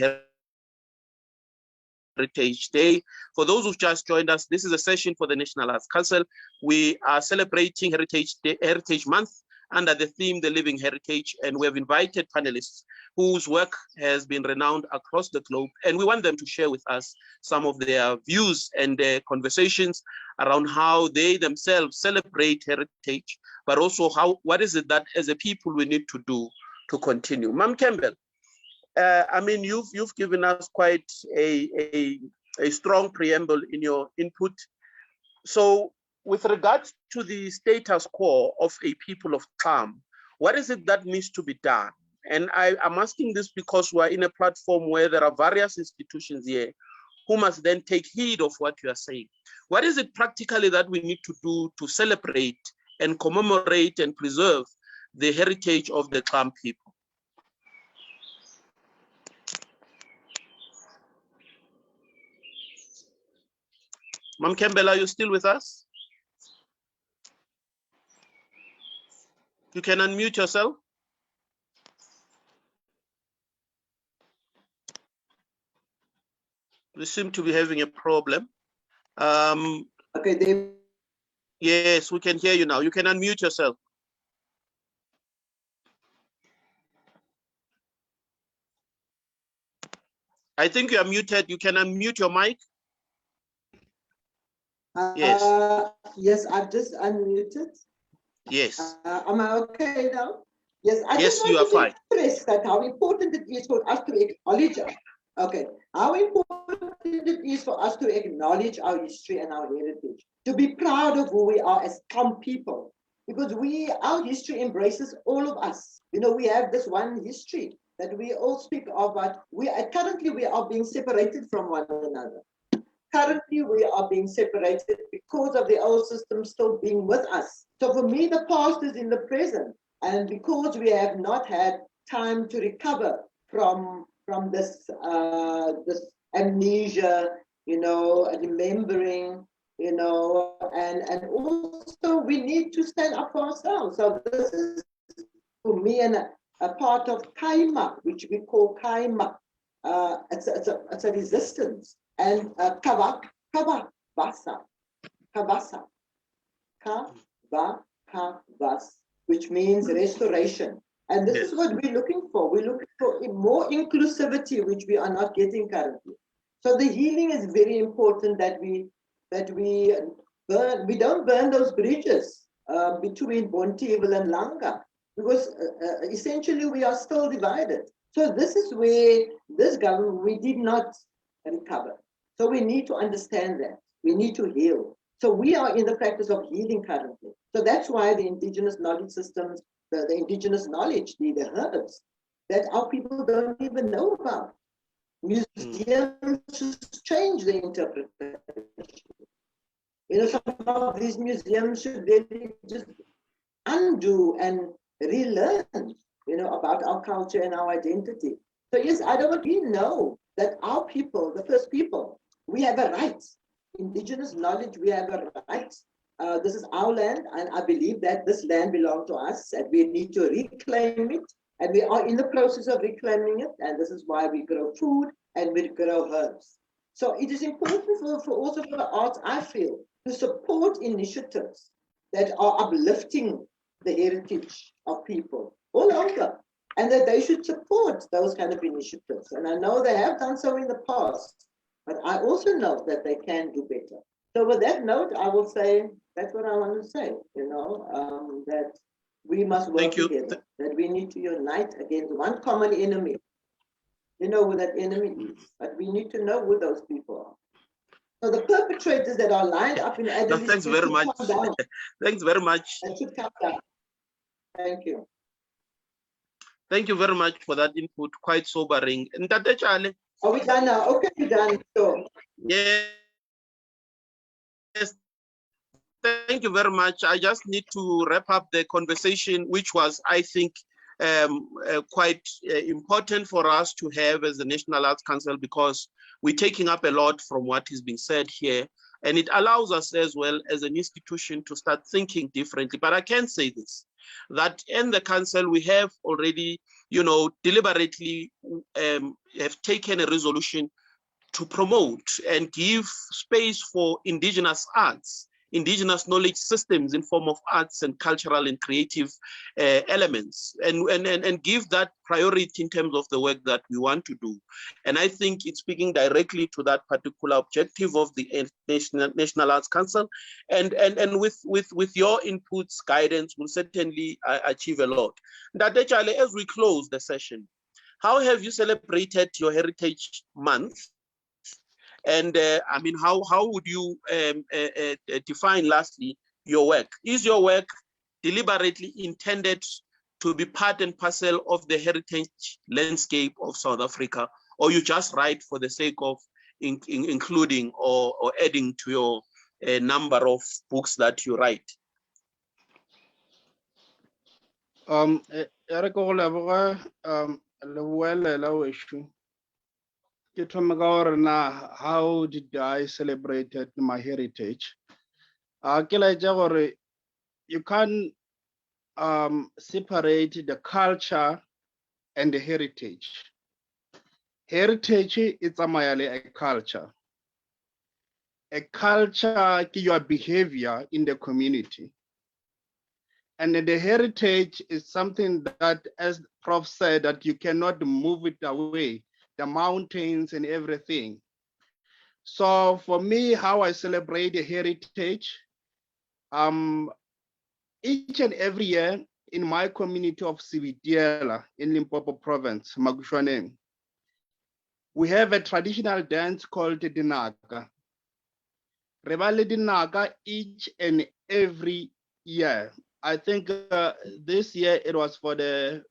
Heritage Day. For those who've just joined us, this is a session for the National Arts Council. We are celebrating Heritage Day, Heritage Month under the theme, The Living Heritage, and we have invited panelists whose work has been renowned across the globe, and we want them to share with us some of their views and their conversations around how they themselves celebrate heritage, but also what is it that as a people we need to do to continue. Mam Campbell, I mean, you've given us quite a strong preamble in your input. So with regards to the status quo of a people of Xam, what is it that needs to be done? And I'm asking this because we're in a platform where there are various institutions here who must then take heed of what you are saying. What is it practically that we need to do to celebrate and commemorate and preserve the heritage of the Xam people? Mam Campbell, are you still with us? You can unmute yourself. We seem to be having a problem. Okay, Dave. Yes, we can hear you now. You can unmute yourself. I think you are muted. You can unmute your mic. Yes. Yes, I've just unmuted. Yes. Am I okay now? Yes, I yes, just you are want fine. to express that how important it is for us to acknowledge. Okay, how important it is for us to acknowledge our history and our heritage, to be proud of who we are as Xam people, because our history embraces all of us. You know, we have this one history that we all speak of, but currently we are being separated from one another. Currently, we are being separated because of the old system still being with us. So for me, the past is in the present. And because we have not had time to recover from this amnesia, you know, remembering, you know, and also we need to stand up for ourselves. So this is for me, and a part of Kaima, which we call Kaima. It's a resistance. And Kavasa, which means restoration. And this is what we're looking for. We're looking for more inclusivity, which we are not getting currently. So the healing is very important, that we don't burn those bridges between Bonteheuwel and Langa, because essentially we are still divided. So this is where this government, we did not recover. So we need to understand that. We need to heal. So we are in the practice of healing currently. So that's why the indigenous knowledge systems, the indigenous knowledge, the herbs, that our people don't even know about. Museums should change the interpretation. You know, some of these museums should really just undo and relearn, you know, about our culture and our identity. So yes, we know that our people, the first people, we have a right. Indigenous knowledge, we have a right. This is our land, and I believe that this land belongs to us, and we need to reclaim it. And we are in the process of reclaiming it, and this is why we grow food and we grow herbs. So it is important for also for the arts, I feel, to support initiatives that are uplifting the heritage of people all over, and that they should support those kind of initiatives. And I know they have done so in the past, but I also know that they can do better. So with that note, I will say, that's what I want to say, you know, that we must work together, that we need to unite against one common enemy. You know who that enemy is, but we need to know who those people are. So the perpetrators that are lined up in Adelaide, thanks very much. Thanks very much. That should come down. Thank you. Thank you very much for that input. Quite sobering. Ntate Chale. Are we done now? Okay, we're done. So. Yes. Thank you very much. I just need to wrap up the conversation, which was, I think, quite important for us to have as the National Arts Council, because we're taking up a lot from what is being said here, and it allows us as well as an institution to start thinking differently. But I can say this, that in the council we have already, you know, deliberately have taken a resolution to promote and give space for indigenous arts, indigenous knowledge systems in form of arts and cultural and creative elements, and give that priority in terms of the work that we want to do. And I think it's speaking directly to that particular objective of the National Arts Council, and with your inputs, guidance, will certainly achieve a lot. Ntate Chale, as we close the session, how have you celebrated your Heritage Month? And I mean, how would you define, lastly, your work? Is your work deliberately intended to be part and parcel of the heritage landscape of South Africa, or you just write for the sake of including or adding to your number of books that you write? How did I celebrate my heritage? You can't separate the culture and the heritage. Heritage is a culture. A culture is your behavior in the community. And the heritage is something that, as Prof said, that you cannot move it away, the mountains and everything. So for me, how I celebrate the heritage, each and every year in my community of Sibitiela in Limpopo province, Magushwane, we have a traditional dance called the NAC. Rebale the NAC each and every year. I think this year it was for the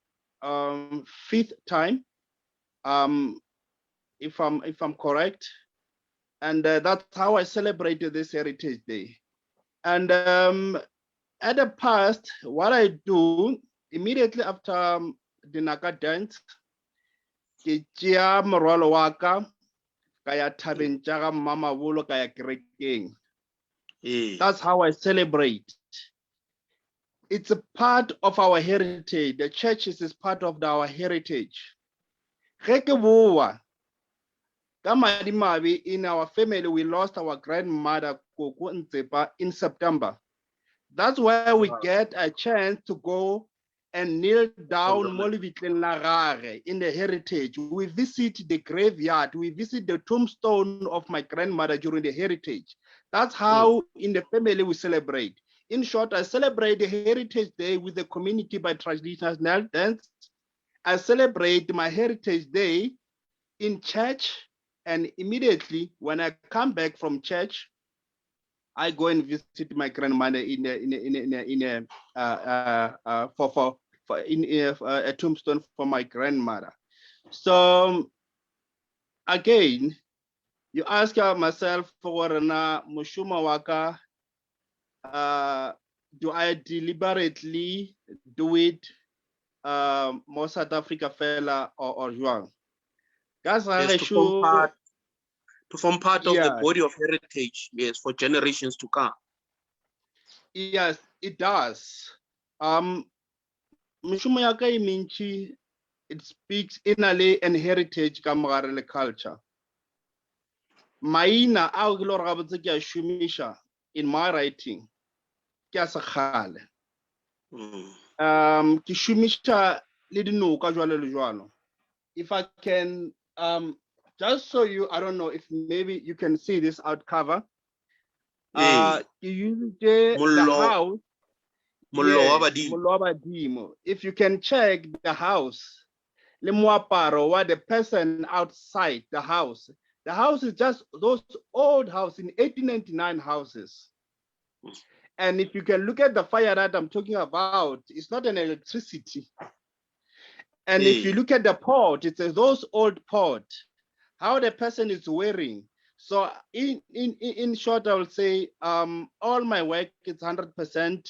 5th time, if I'm correct, and that's how I celebrated this Heritage Day. And at the past, what I do immediately after the Naka dance, ke tšea morwalo wa ka ya thabeng tša ga Mmamabolo ka ya kerekeng. That's how I celebrate. it's a part of our heritage. The churches is part of our heritage. In our family, we lost our grandmother Koko Ntsepa in September. That's where we get a chance to go and kneel down in the heritage. We visit the graveyard. We visit the tombstone of my grandmother during the heritage. That's how in the family we celebrate. In short, I celebrate the Heritage Day with the community by traditional dance. I celebrate my Heritage Day in church, and immediately when I come back from church, I go and visit my grandmother in a tombstone for my grandmother. So again, you ask myself for Mushuma Waka, do I deliberately do it more South Africa fella or Juang? Yes, to form part of the body of heritage, yes, for generations to come. Yes, it does. Mishumo ya ka iminchi, it speaks inale and heritage kamarele culture. Maina au gilor gabotse ke a shumisha in my writing. Ke a sekgale. Ke shumisha le dinoka jwalo le jwalo. If I can just so you, I don't know if maybe you can see this out cover. You use the house. If you can check the house, le moaparo wa the person outside the house is just those old houses in 1899 houses. And if you can look at the fire that I'm talking about, it's not an electricity. And if you look at the pot, it's those old pot, how the person is wearing. So in short, I will say all my work is 100%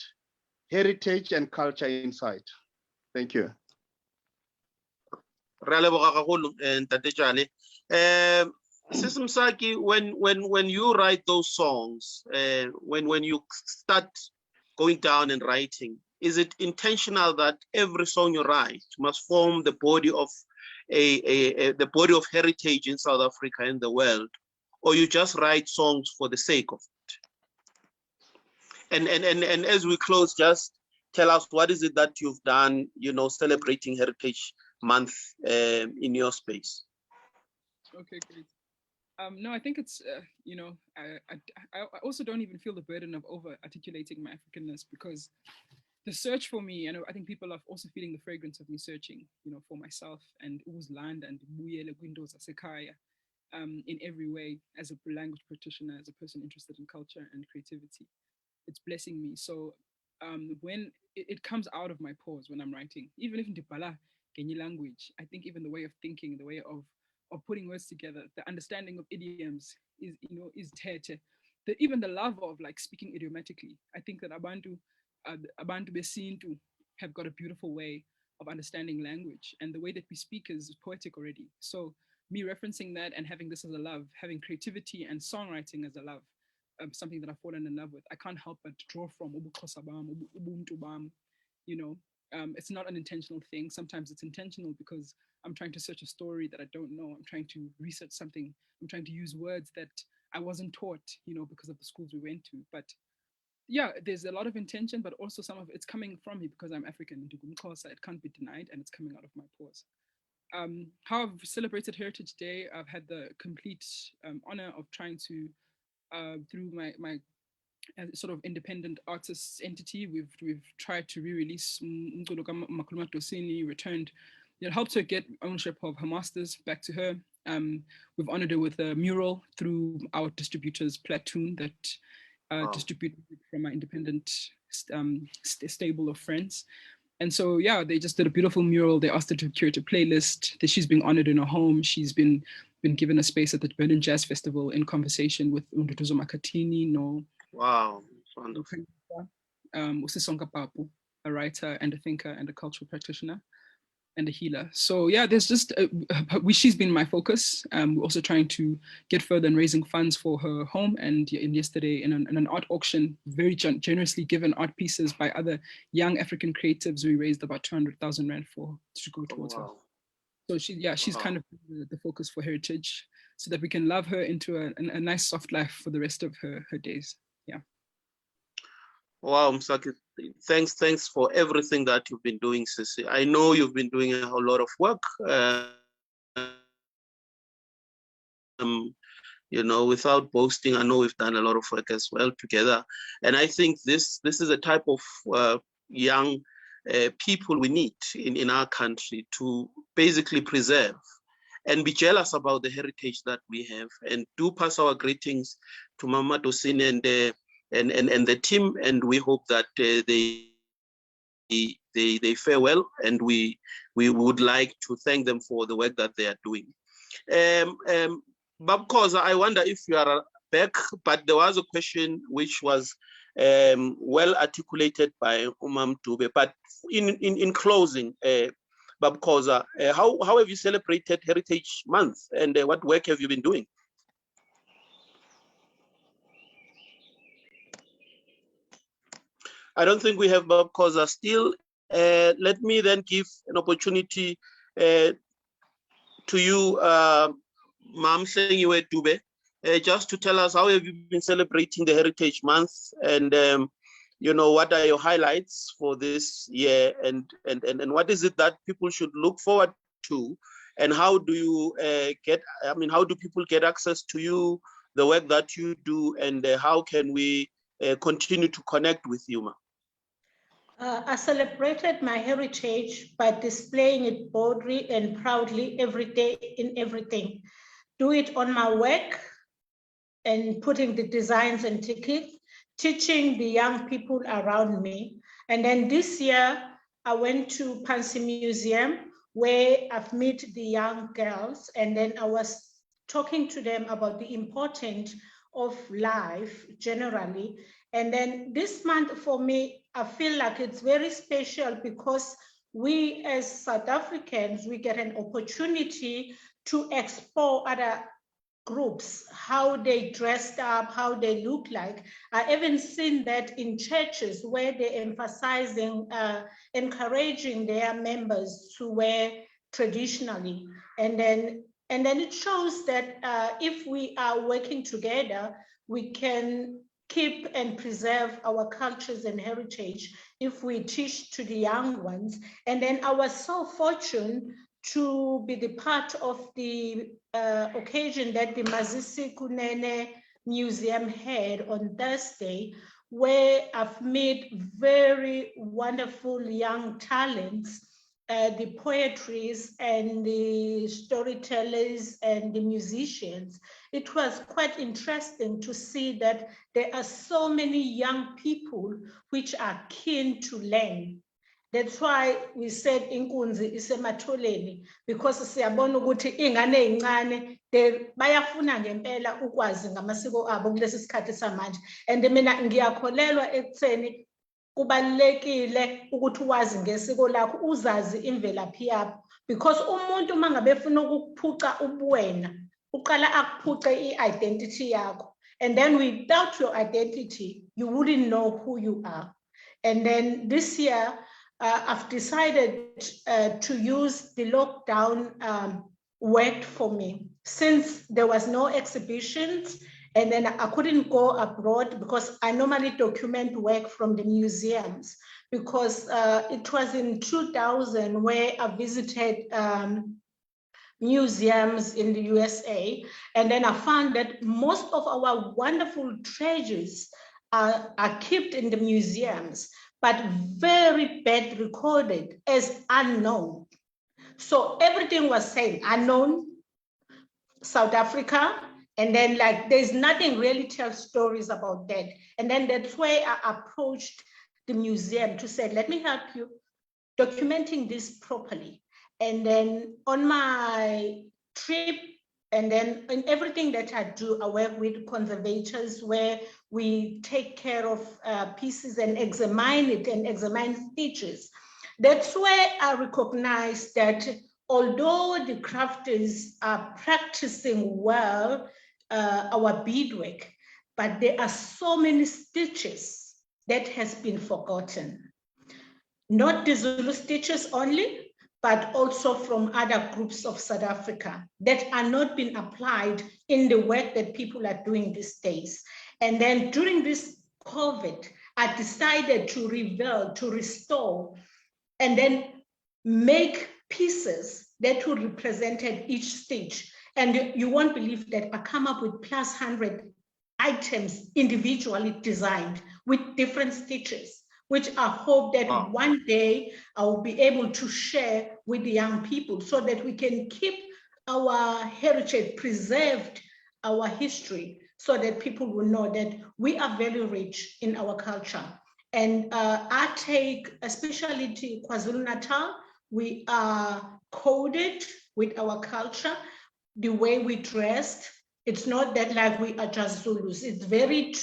heritage and culture inside. Thank you. Sis Msaki, when you write those songs, when you start going down and writing, is it intentional that every song you write must form the body of the body of heritage in South Africa and the world, or you just write songs for the sake of it? And as we close, just tell us what is it that you've done, you know, celebrating Heritage Month in your space. Okay, great. No, I think it's, you know, I also don't even feel the burden of over-articulating my Africanness, because the search for me, I think people are also feeling the fragrance of me searching, you know, for myself and land and windows asekaya in every way, as a language practitioner, as a person interested in culture and creativity. It's blessing me. So when it comes out of my pores when I'm writing, even if in Dipala, Kenyan language, I think even the way of thinking, the way of putting words together, the understanding of idioms is, you know, is tete. Even the love of like speaking idiomatically. I think that Abantu Besintu have got a beautiful way of understanding language, and the way that we speak is poetic already. So me referencing that and having this as a love, having creativity and songwriting as a love, something that I've fallen in love with. I can't help but draw from Ubuntu Bam, you know. It's not an intentional thing. Sometimes it's intentional because I'm trying to search a story that I don't know. I'm trying to research something. I'm trying to use words that I wasn't taught, you know, because of the schools we went to. But yeah, there's a lot of intention, but also some of it's coming from me because I'm African. It can't be denied, and it's coming out of my pores. How I've celebrated Heritage Day, I've had the complete honor of trying to, through my sort of independent artists entity, we've tried to re-release Makuluma Dosini, returned, it helped her get ownership of her masters back to her. We've honored her with a mural through our distributors Platoon that distributed from my independent stable of friends. And so, yeah, they just did a beautiful mural. They asked her to curate a playlist. That she's being honored in her home. She's been given a space at the Berlin Jazz Festival in conversation with Undutuzo Makatini. Wow, wonderful. Usisonga Papu, a writer and a thinker and a cultural practitioner. and a healer. So yeah, there's just, she's been my focus. We're also trying to get further in raising funds for her home. And yesterday in an art auction, very generously given art pieces by other young African creatives, we raised about 200,000 Rand to go towards her. So she's kind of the focus for Heritage, so that we can love her into a nice soft life for the rest of her days. Yeah. Wow, Msaki, thanks for everything that you've been doing, Sissy. I know you've been doing a whole lot of work. You know, without boasting, I know we've done a lot of work as well together. And I think this is a type of young people we need in our country to basically preserve and be jealous about the heritage that we have. And do pass our greetings to Mama Dosini and the team, and we hope that they fare well, and we would like to thank them for the work that they are doing. Babkoza, I wonder if you are back, but there was a question which was well articulated by Umam Dube. But in closing, Babkoza, how have you celebrated Heritage Month, and what work have you been doing? I don't think we have Babkoza still. Let me then give an opportunity to you, Ma'am Sengiwe Dube, just to tell us how have you been celebrating the Heritage Month, and you know, what are your highlights for this year, and what is it that people should look forward to, and how do you how do people get access to you, the work that you do, and how can we continue to connect with you, ma'am? I celebrated my heritage by displaying it boldly and proudly every day in everything. Do it on my work and putting the designs and tickets, teaching the young people around me. And then this year, I went to Pansy Museum where I've met the young girls, and then I was talking to them about the importance of life generally. And then this month for me, I feel like it's very special because we as South Africans, we get an opportunity to explore other groups, how they dressed up, how they look like. I even seen that in churches where they're emphasizing, encouraging their members to wear traditionally. And then it shows that if we are working together, we can keep and preserve our cultures and heritage if we teach to the young ones. And then I was so fortunate to be the part of the occasion that the Mazisi Kunene Museum had on Thursday, where I've met very wonderful young talents, the poetries and the storytellers and the musicians. It was quite interesting to see that there are so many young people which are keen to learn. That's why we said inkunzi isematholeni, because siyabona ukuthi ingane ezincane bayafuna ngempela ukwazi ngamasiko abo kulesi sikhathi samanje. And mina ngiyakholelwa ekutheni kubalekile ukuthi wazi ngesiko lakho, uzazi imvelaphi yakho, because umuntu mangabe efuna ukuphuca ubuwena uqala akuphuce i-identity yakho, and then without your identity you wouldn't know who you are. And then this year I've decided to use the lockdown worked for me, since there was no exhibitions. And then I couldn't go abroad because I normally document work from the museums, because it was in 2000 where I visited museums in the USA. And then I found that most of our wonderful treasures are kept in the museums, but very bad recorded as unknown. So everything was saying unknown, South Africa, and then like there's nothing really tells stories about that. And then that's why I approached the museum to say, let me help you documenting this properly. And then on my trip, and then in everything that I do, I work with conservators where we take care of pieces and examine it and examine stitches. That's where I recognize that although the crafters are practicing well our beadwork, but there are so many stitches that has been forgotten. Not the Zulu stitches only, but also from other groups of South Africa that are not being applied in the work that people are doing these days. And then during this COVID, I decided to reveal, to restore, and then make pieces that would represent each stitch. And you won't believe that I come up with plus 100 items individually designed with different stitches, which I hope that one day I will be able to share with the young people so that we can keep our heritage, preserved our history, so that people will know that we are very rich in our culture. And I take, especially to KwaZulu-Natal, we are coded with our culture, the way we dressed. It's not that like we are just Zulus. It's very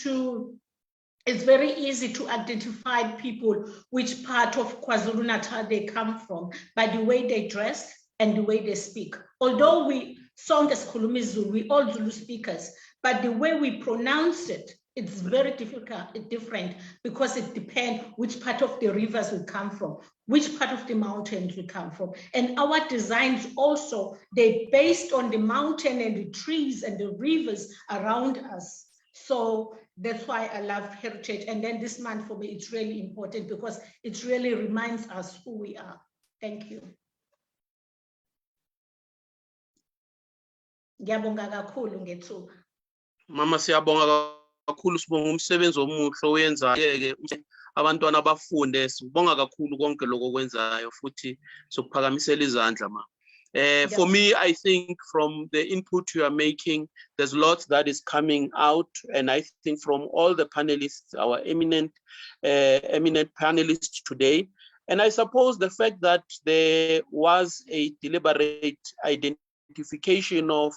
easy to identify people which part of KwaZulu-Natal they come from by the way they dress and the way they speak. Although we sound as Khulumi Zulu, we all Zulu speakers, but the way we pronounce it, it's very different because it depends which part of the rivers we come from, which part of the mountains we come from. And our designs also, they're based on the mountain and the trees and the rivers around us. So that's why I love heritage. And then this month for me, it's really important because it really reminds us who we are. Thank you. Ngiyabonga kakhulu ngethuba. Mama siyabonga kakhulu, sibonga umsebenzi omuhle owenzayo ke abantwana bafunde, sibonga kakhulu konke lokho okwenzayo futhi sokuphakamisela izandla mama. For me, I think from the input you are making, there's lots that is coming out, and I think from all the panelists, our eminent panelists today, and I suppose the fact that there was a deliberate identification of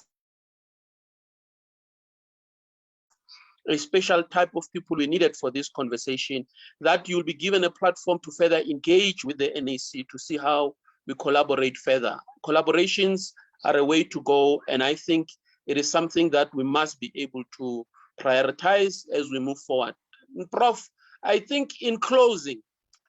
a special type of people we needed for this conversation, that you'll be given a platform to further engage with the NAC to see how we collaborate further. Collaborations are a way to go, and I think it is something that we must be able to prioritize as we move forward. Prof, I think in closing,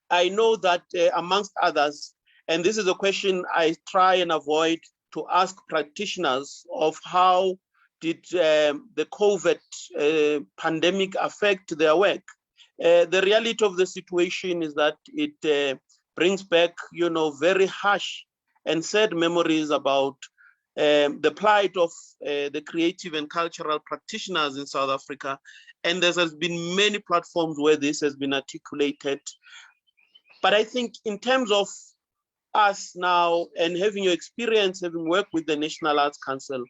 I know that amongst others, and this is a question I try and avoid to ask practitioners of how did the COVID pandemic affect their work. The reality of the situation is that it brings back, very harsh and sad memories about the plight of the creative and cultural practitioners in South Africa. And there has been many platforms where this has been articulated. But I think in terms of us now and having your experience, having worked with the National Arts Council,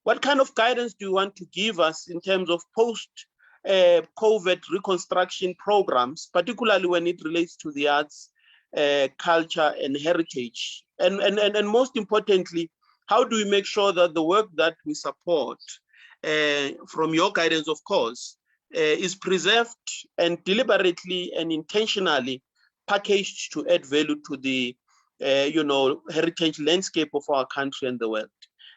what kind of guidance do you want to give us in terms of post-COVID reconstruction programs, particularly when it relates to the arts, culture and heritage? And most importantly, how do we make sure that the work that we support, from your guidance, of course, is preserved and deliberately and intentionally packaged to add value to the heritage landscape of our country and the world?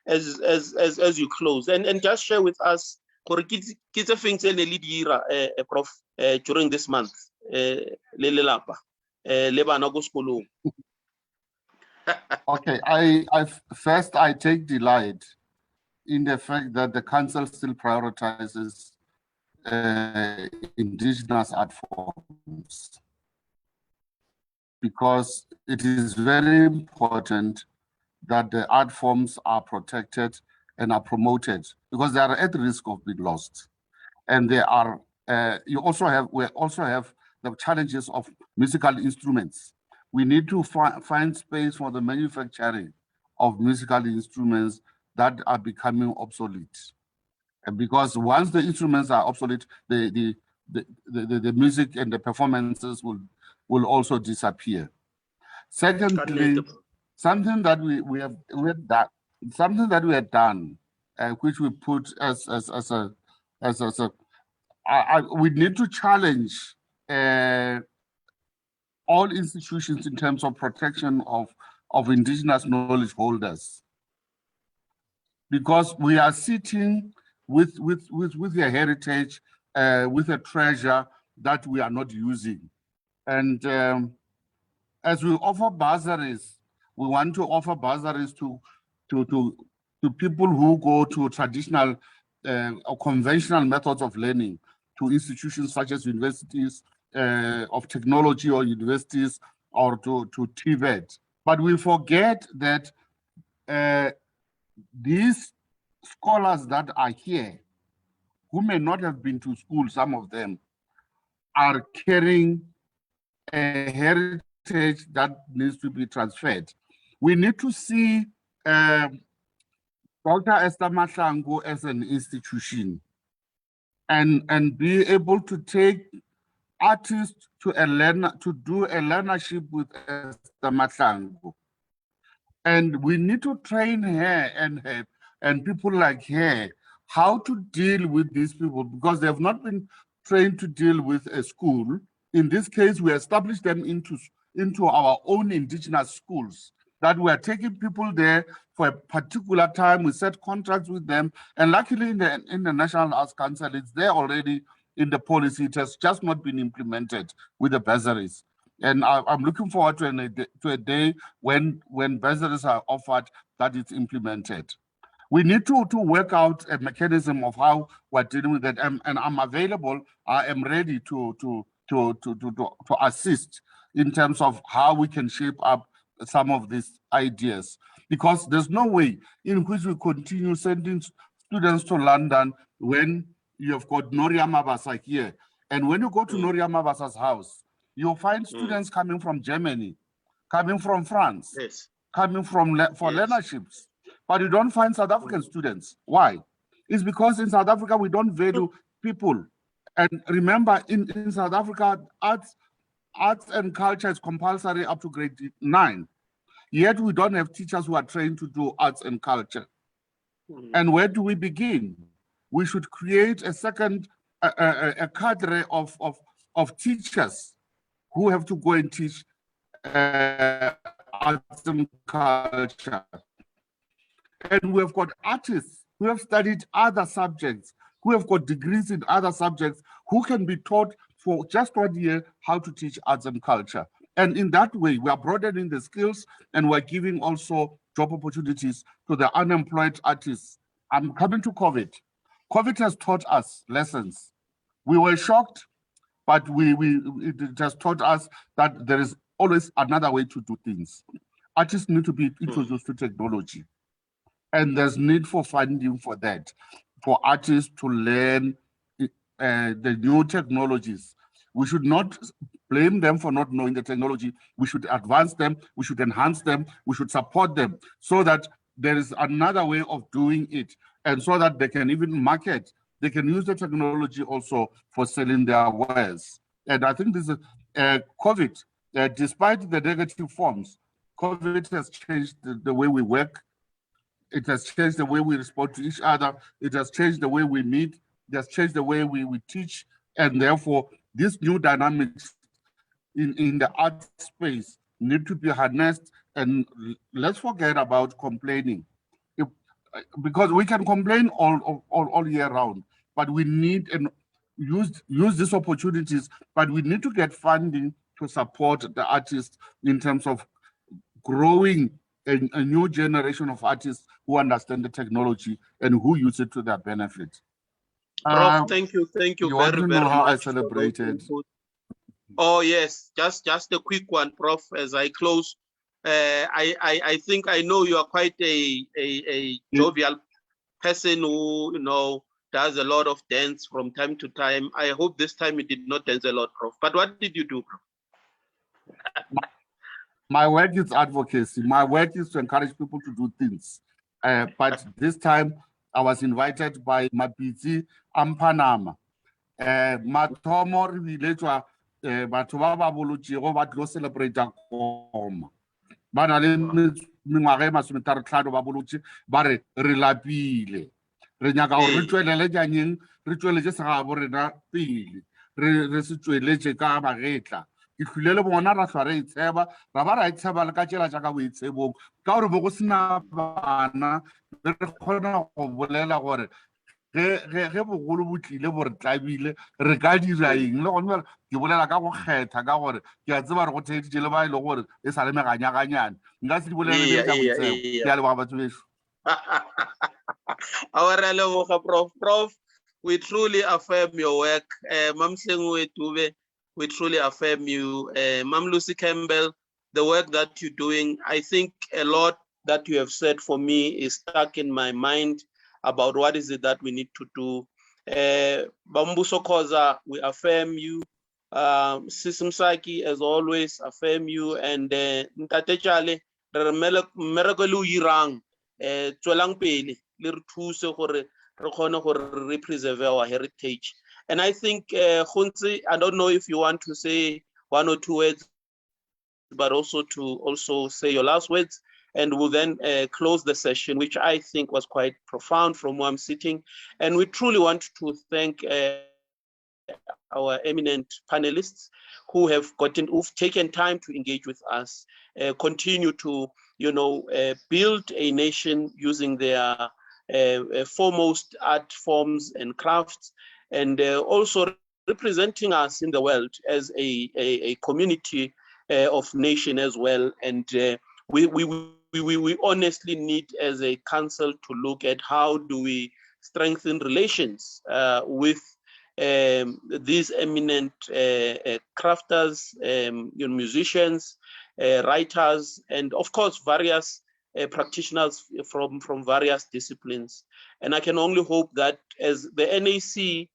As you close, and just share with us Prof, during this month. Okay, I first I take delight in the fact that the council still prioritizes indigenous art forms, because it is very important that the art forms are protected and are promoted, because they are at risk of being lost. And they are, we also have the challenges of musical instruments. We need to find space for the manufacturing of musical instruments that are becoming obsolete. And because once the instruments are obsolete, the music and the performances will also disappear. Secondly, something that we have done, which we put as we need to challenge all institutions in terms of protection of indigenous knowledge holders. Because we are sitting with a heritage, with a treasure that we are not using. And as we offer bursaries, we want to offer bursaries to people who go to traditional or conventional methods of learning, to institutions such as universities of technology or universities or to TVET. But we forget that these scholars that are here, who may not have been to school, some of them, are carrying a heritage that needs to be transferred. We need to see Dr. Esther Mahlangu as an institution and be able to take artists to do a learnership with Esther Mahlangu. And we need to train her and people like her how to deal with these people, because they have not been trained to deal with a school. In this case, we establish them into our own indigenous schools, that we are taking people there for a particular time. We set contracts with them. And luckily in the National Arts Council, it's there already in the policy. It has just not been implemented with the bursaries. And I'm looking forward to a day when bursaries are offered, that it's implemented. We need to work out a mechanism of how we're dealing with that. And I'm available. I am ready to assist in terms of how we can shape up some of these ideas. Because there's no way in which we continue sending students to London when you have got Noria Mabasa here. And when you go to Noria Mabasa's house, you'll find students coming from Germany, coming from France, coming from learnerships, but you don't find South African students. Why? It's because in South Africa, we don't value people. And remember, in South Africa, arts and culture is compulsory up to grade 9. Yet we don't have teachers who are trained to do arts and culture. And where do we begin? We should create a second, a cadre of teachers who have to go and teach arts and culture. And we have got artists who have studied other subjects, who have got degrees in other subjects, who can be taught for just 1 year how to teach arts and culture. And in that way, we are broadening the skills and we're giving also job opportunities to the unemployed artists. I'm coming to COVID. COVID has taught us lessons. We were shocked, but it has taught us that there is always another way to do things. Artists need to be introduced to technology. And there's need for funding for that, for artists to learn the new technologies. We should not blame them for not knowing the technology. We should advance them, we should enhance them, we should support them so that there is another way of doing it, and so that they can even market. They can use the technology also for selling their wares. And I think this is COVID, despite the negative forms, COVID has changed the way we work. It has changed the way we respond to each other. It has changed the way we meet. It has changed the way we teach. And therefore, these new dynamics in the art space need to be harnessed. And let's forget about complaining. Because we can complain all year round, but we need and use these opportunities, but we need to get funding to support the artists in terms of growing a new generation of artists who understand the technology and who use it to their benefit. Prof, thank you very, very know how much. I celebrated. Oh yes, just a quick one, Prof. As I close, I think I know you are quite a jovial person who does a lot of dance from time to time. I hope this time you did not dance a lot, Prof. But what did you do, Prof? My work is advocacy. My work is to encourage people to do things. But this time, I was invited by Mapitsi Ampanama. Mathomo re bile tswa batho ba ba bolotšego ba tlo celebrate koma. Ba na le mengwaga e 35 ba bolotše ba re lapile. Re nyaka gore re tswelele janyeng, re tsweletse segabo rena pele. Re se tsweletse ka magetla. ke hlile le bona ra hlwa re itsheba ra ba ra itsheba le ka tšela jaaka boitshebong ka gore bo go sena bana re kgona go bolela gore ge bogolo bo tlile bo re tlabile re ka dira eng le gone ke bolela ka go kgetha ka gore ke a tseba re go theeditše le ba e le gore e sa le meganyaganyane nka se di bolele le tša boitsebo ke a leboga batho beso. Prof, we truly affirm your work. We truly affirm you. Mam Lucy Campbell, the work that you're doing, I think a lot that you have said for me is stuck in my mind about what is it that we need to do. Bambuso Koza, we affirm you. Sisim Saki, as always, affirm you. And Ntate Chale, miracle yirang, tswelang pele, le re thuse gore re kgone gore preserve our heritage. And I think, Khunzi, I don't know if you want to say one or two words, but also to say your last words. And we'll then close the session, which I think was quite profound from where I'm sitting. And we truly want to thank our eminent panelists who've taken time to engage with us, continue to, build a nation using their foremost art forms and crafts, and also representing us in the world as a community of nation as well. And we honestly need as a council to look at how do we strengthen relations with these eminent crafters, musicians, writers, and of course various practitioners from various disciplines. And I can only hope that as the NAC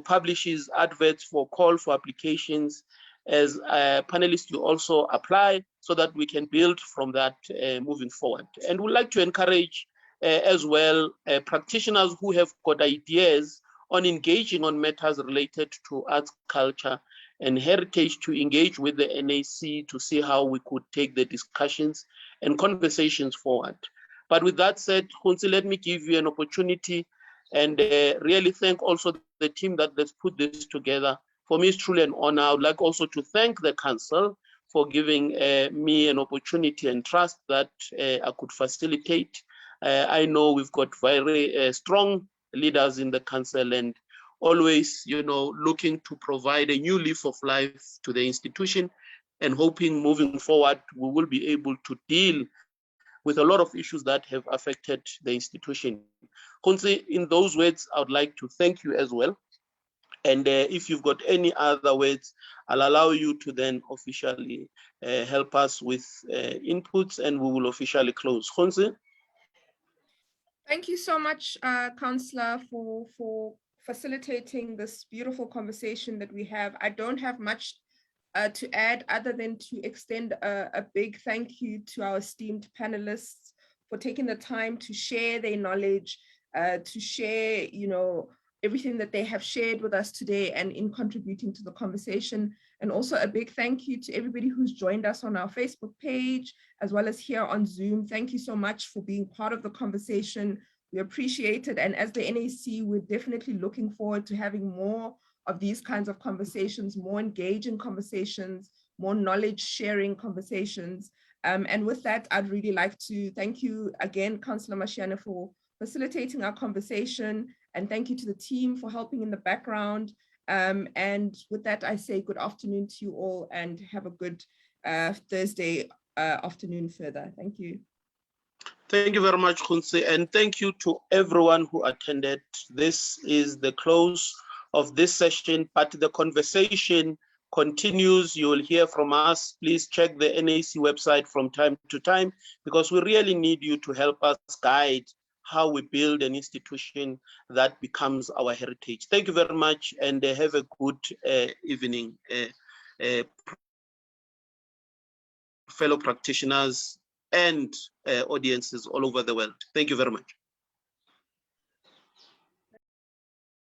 publishes adverts for call for applications, as panelists, you also apply so that we can build from that moving forward. And we'd like to encourage as well practitioners who have got ideas on engaging on matters related to arts, culture, and heritage to engage with the NAC to see how we could take the discussions and conversations forward. But with that said, Khunzi, let me give you an opportunity and really thank also the team that has put this together. For me, it's truly an honor. I would like also to thank the council for giving me an opportunity and trust that I could facilitate. I know we've got very strong leaders in the council and always, looking to provide a new leaf of life to the institution and hoping moving forward, we will be able to deal with a lot of issues that have affected the institution. Khunzi, in those words, I would like to thank you as well. And if you've got any other words, I'll allow you to then officially help us with inputs and we will officially close. Khunzi? Thank you so much, Councillor, for facilitating this beautiful conversation that we have. I don't have much to add other than to extend a big thank you to our esteemed panelists for taking the time to share their knowledge, to share, everything that they have shared with us today and in contributing to the conversation. And also a big thank you to everybody who's joined us on our Facebook page, as well as here on Zoom. Thank you so much for being part of the conversation. We appreciate it. And as the NAC, we're definitely looking forward to having more of these kinds of conversations, more engaging conversations, more knowledge sharing conversations. And with that, I'd really like to thank you again, Councillor Mashiane, for facilitating our conversation. And thank you to the team for helping in the background. And with that, I say good afternoon to you all and have a good Thursday afternoon further. Thank you. Thank you very much, Khunzi, and thank you to everyone who attended. This is the close of this session, but the conversation continues. You will hear from us. Please check the NAC website from time to time, because we really need you to help us guide how we build an institution that becomes our heritage. Thank you very much, and have a good evening, fellow practitioners and audiences all over the world. Thank you very much.